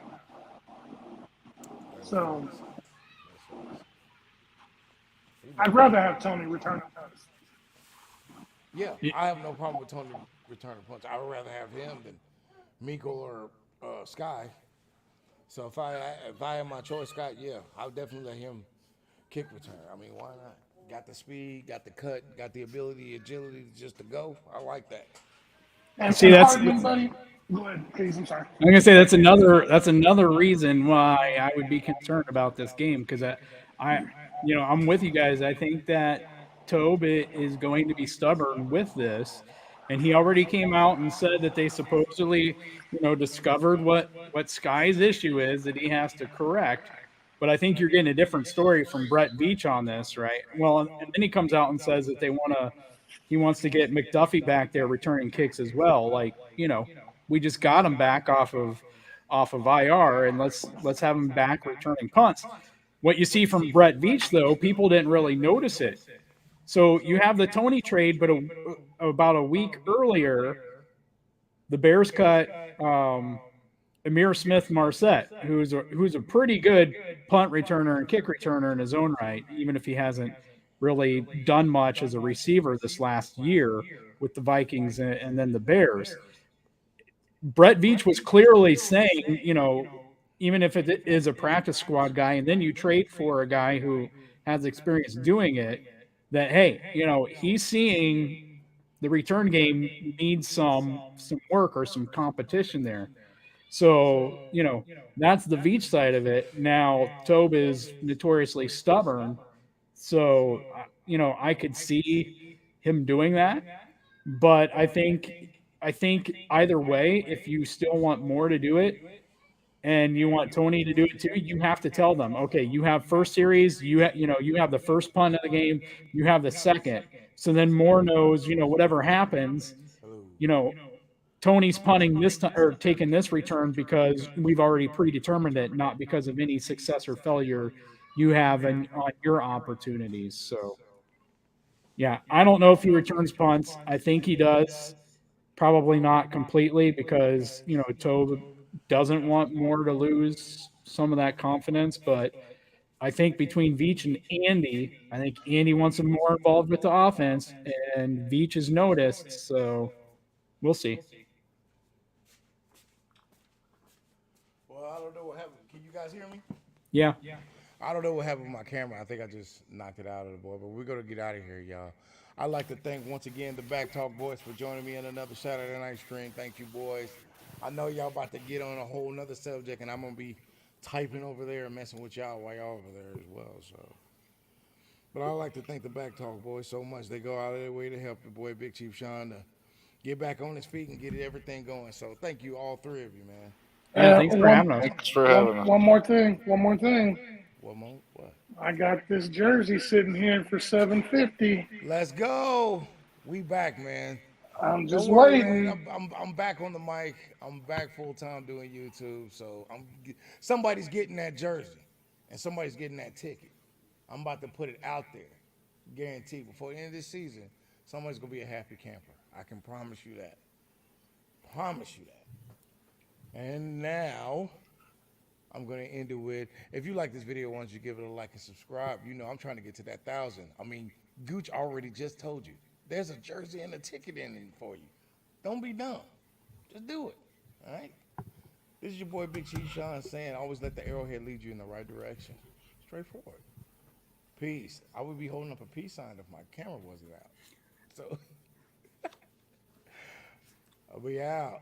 S1: That's
S4: So
S1: facts. That's facts. He
S4: I'd
S1: been
S4: rather have Tony return the punts.
S1: yeah, I have no problem with Tony returning punch. I would rather have him than Miko or Sky. So if I have my choice, Scott, yeah, I'll definitely let him kick return. I mean, why not? Got the speed, got the cut, got the ability, agility just to go. I like that.
S3: See,
S4: And
S3: that's
S4: Hardman, buddy, go ahead, please. I'm sorry.
S3: I'm gonna say that's another reason why I would be concerned about this game because I I'm with you guys. I think that Tobe is going to be stubborn with this, and he already came out and said that they supposedly discovered what Sky's issue is that he has to correct. But I think you're getting a different story from Brett Veach on this, right? Well, and then he comes out and says that he wants to get McDuffie back there returning kicks as well. Like, we just got him back off of IR, and let's have him back returning punts. What you see from Brett Veach, though, people didn't really notice it. So you have the Tony trade, but about a week earlier, the Bears cut Amir Smith Marset, who's a pretty good punt returner and kick returner in his own right, even if he hasn't really done much as a receiver this last year with the Vikings and then the Bears. Brett Veach was clearly saying, even if it is a practice squad guy, and then you trade for a guy who has experience doing it, that hey, he's seeing the return game needs some work or some competition there. So, that's the Veach side of it. Now, Tobe is notoriously stubborn. So, I could see him doing that. But I think either way, if you still want more to do it and you want Tony to do it too, you have to tell them, okay, you have first series, you have the first punt of the game, you have the second. So then Moore knows, whatever happens,
S1: Hello.
S3: you know, Tony's punting this time or taking this return because we've already predetermined it, not because of any success or failure you have on your opportunities. So yeah, I don't know if he returns punts. I think he does. Probably not completely because Tobe doesn't want more to lose some of that confidence. But I think between Veach and Andy, I think Andy wants him more involved with the offense, and Veach has noticed. So we'll see.
S1: Well, I don't know what happened. Can you guys hear me?
S3: Yeah.
S1: I don't know what happened with my camera. I think I just knocked it out of the board, but we're going to get out of here, y'all. I'd like to thank once again the Back Talk boys for joining me in another Saturday night stream. Thank you, boys. I know y'all about to get on a whole nother subject, and I'm going to be typing over there and messing with y'all while y'all over there as well. So, but I'd like to thank the Back Talk boys so much. They go out of their way to help the boy Big Chief Sean to get back on his feet and get everything going. So thank you, all three of you, man.
S3: Yeah.
S4: Uh,
S3: Thanks for
S4: one,
S3: having us.
S2: Thanks for
S4: one,
S2: having us.
S4: one more thing. One more thing.
S1: What more? What?
S4: I got this jersey sitting here for 750.
S1: Let's go. We back, man.
S4: I'm
S1: Don't
S4: just
S1: worry, man.
S4: waiting.
S1: I'm back on the mic. I'm back full time doing YouTube. So somebody's getting that jersey, and somebody's getting that ticket. I'm about to put it out there, guaranteed. Before the end of this season, somebody's gonna be a happy camper. I can promise you that. Promise you that. And now I'm gonna end it with: if you like this video, why don't you give it a like and subscribe? I'm trying to get to that 1,000. I mean, Gooch already just told you there's a jersey and a ticket in it for you. Don't be dumb. Just do it. All right. This is your boy Big Cheese Sean saying, always let the arrowhead lead you in the right direction. Straightforward. Peace. I would be holding up a peace sign if my camera wasn't out. So, I'll be out.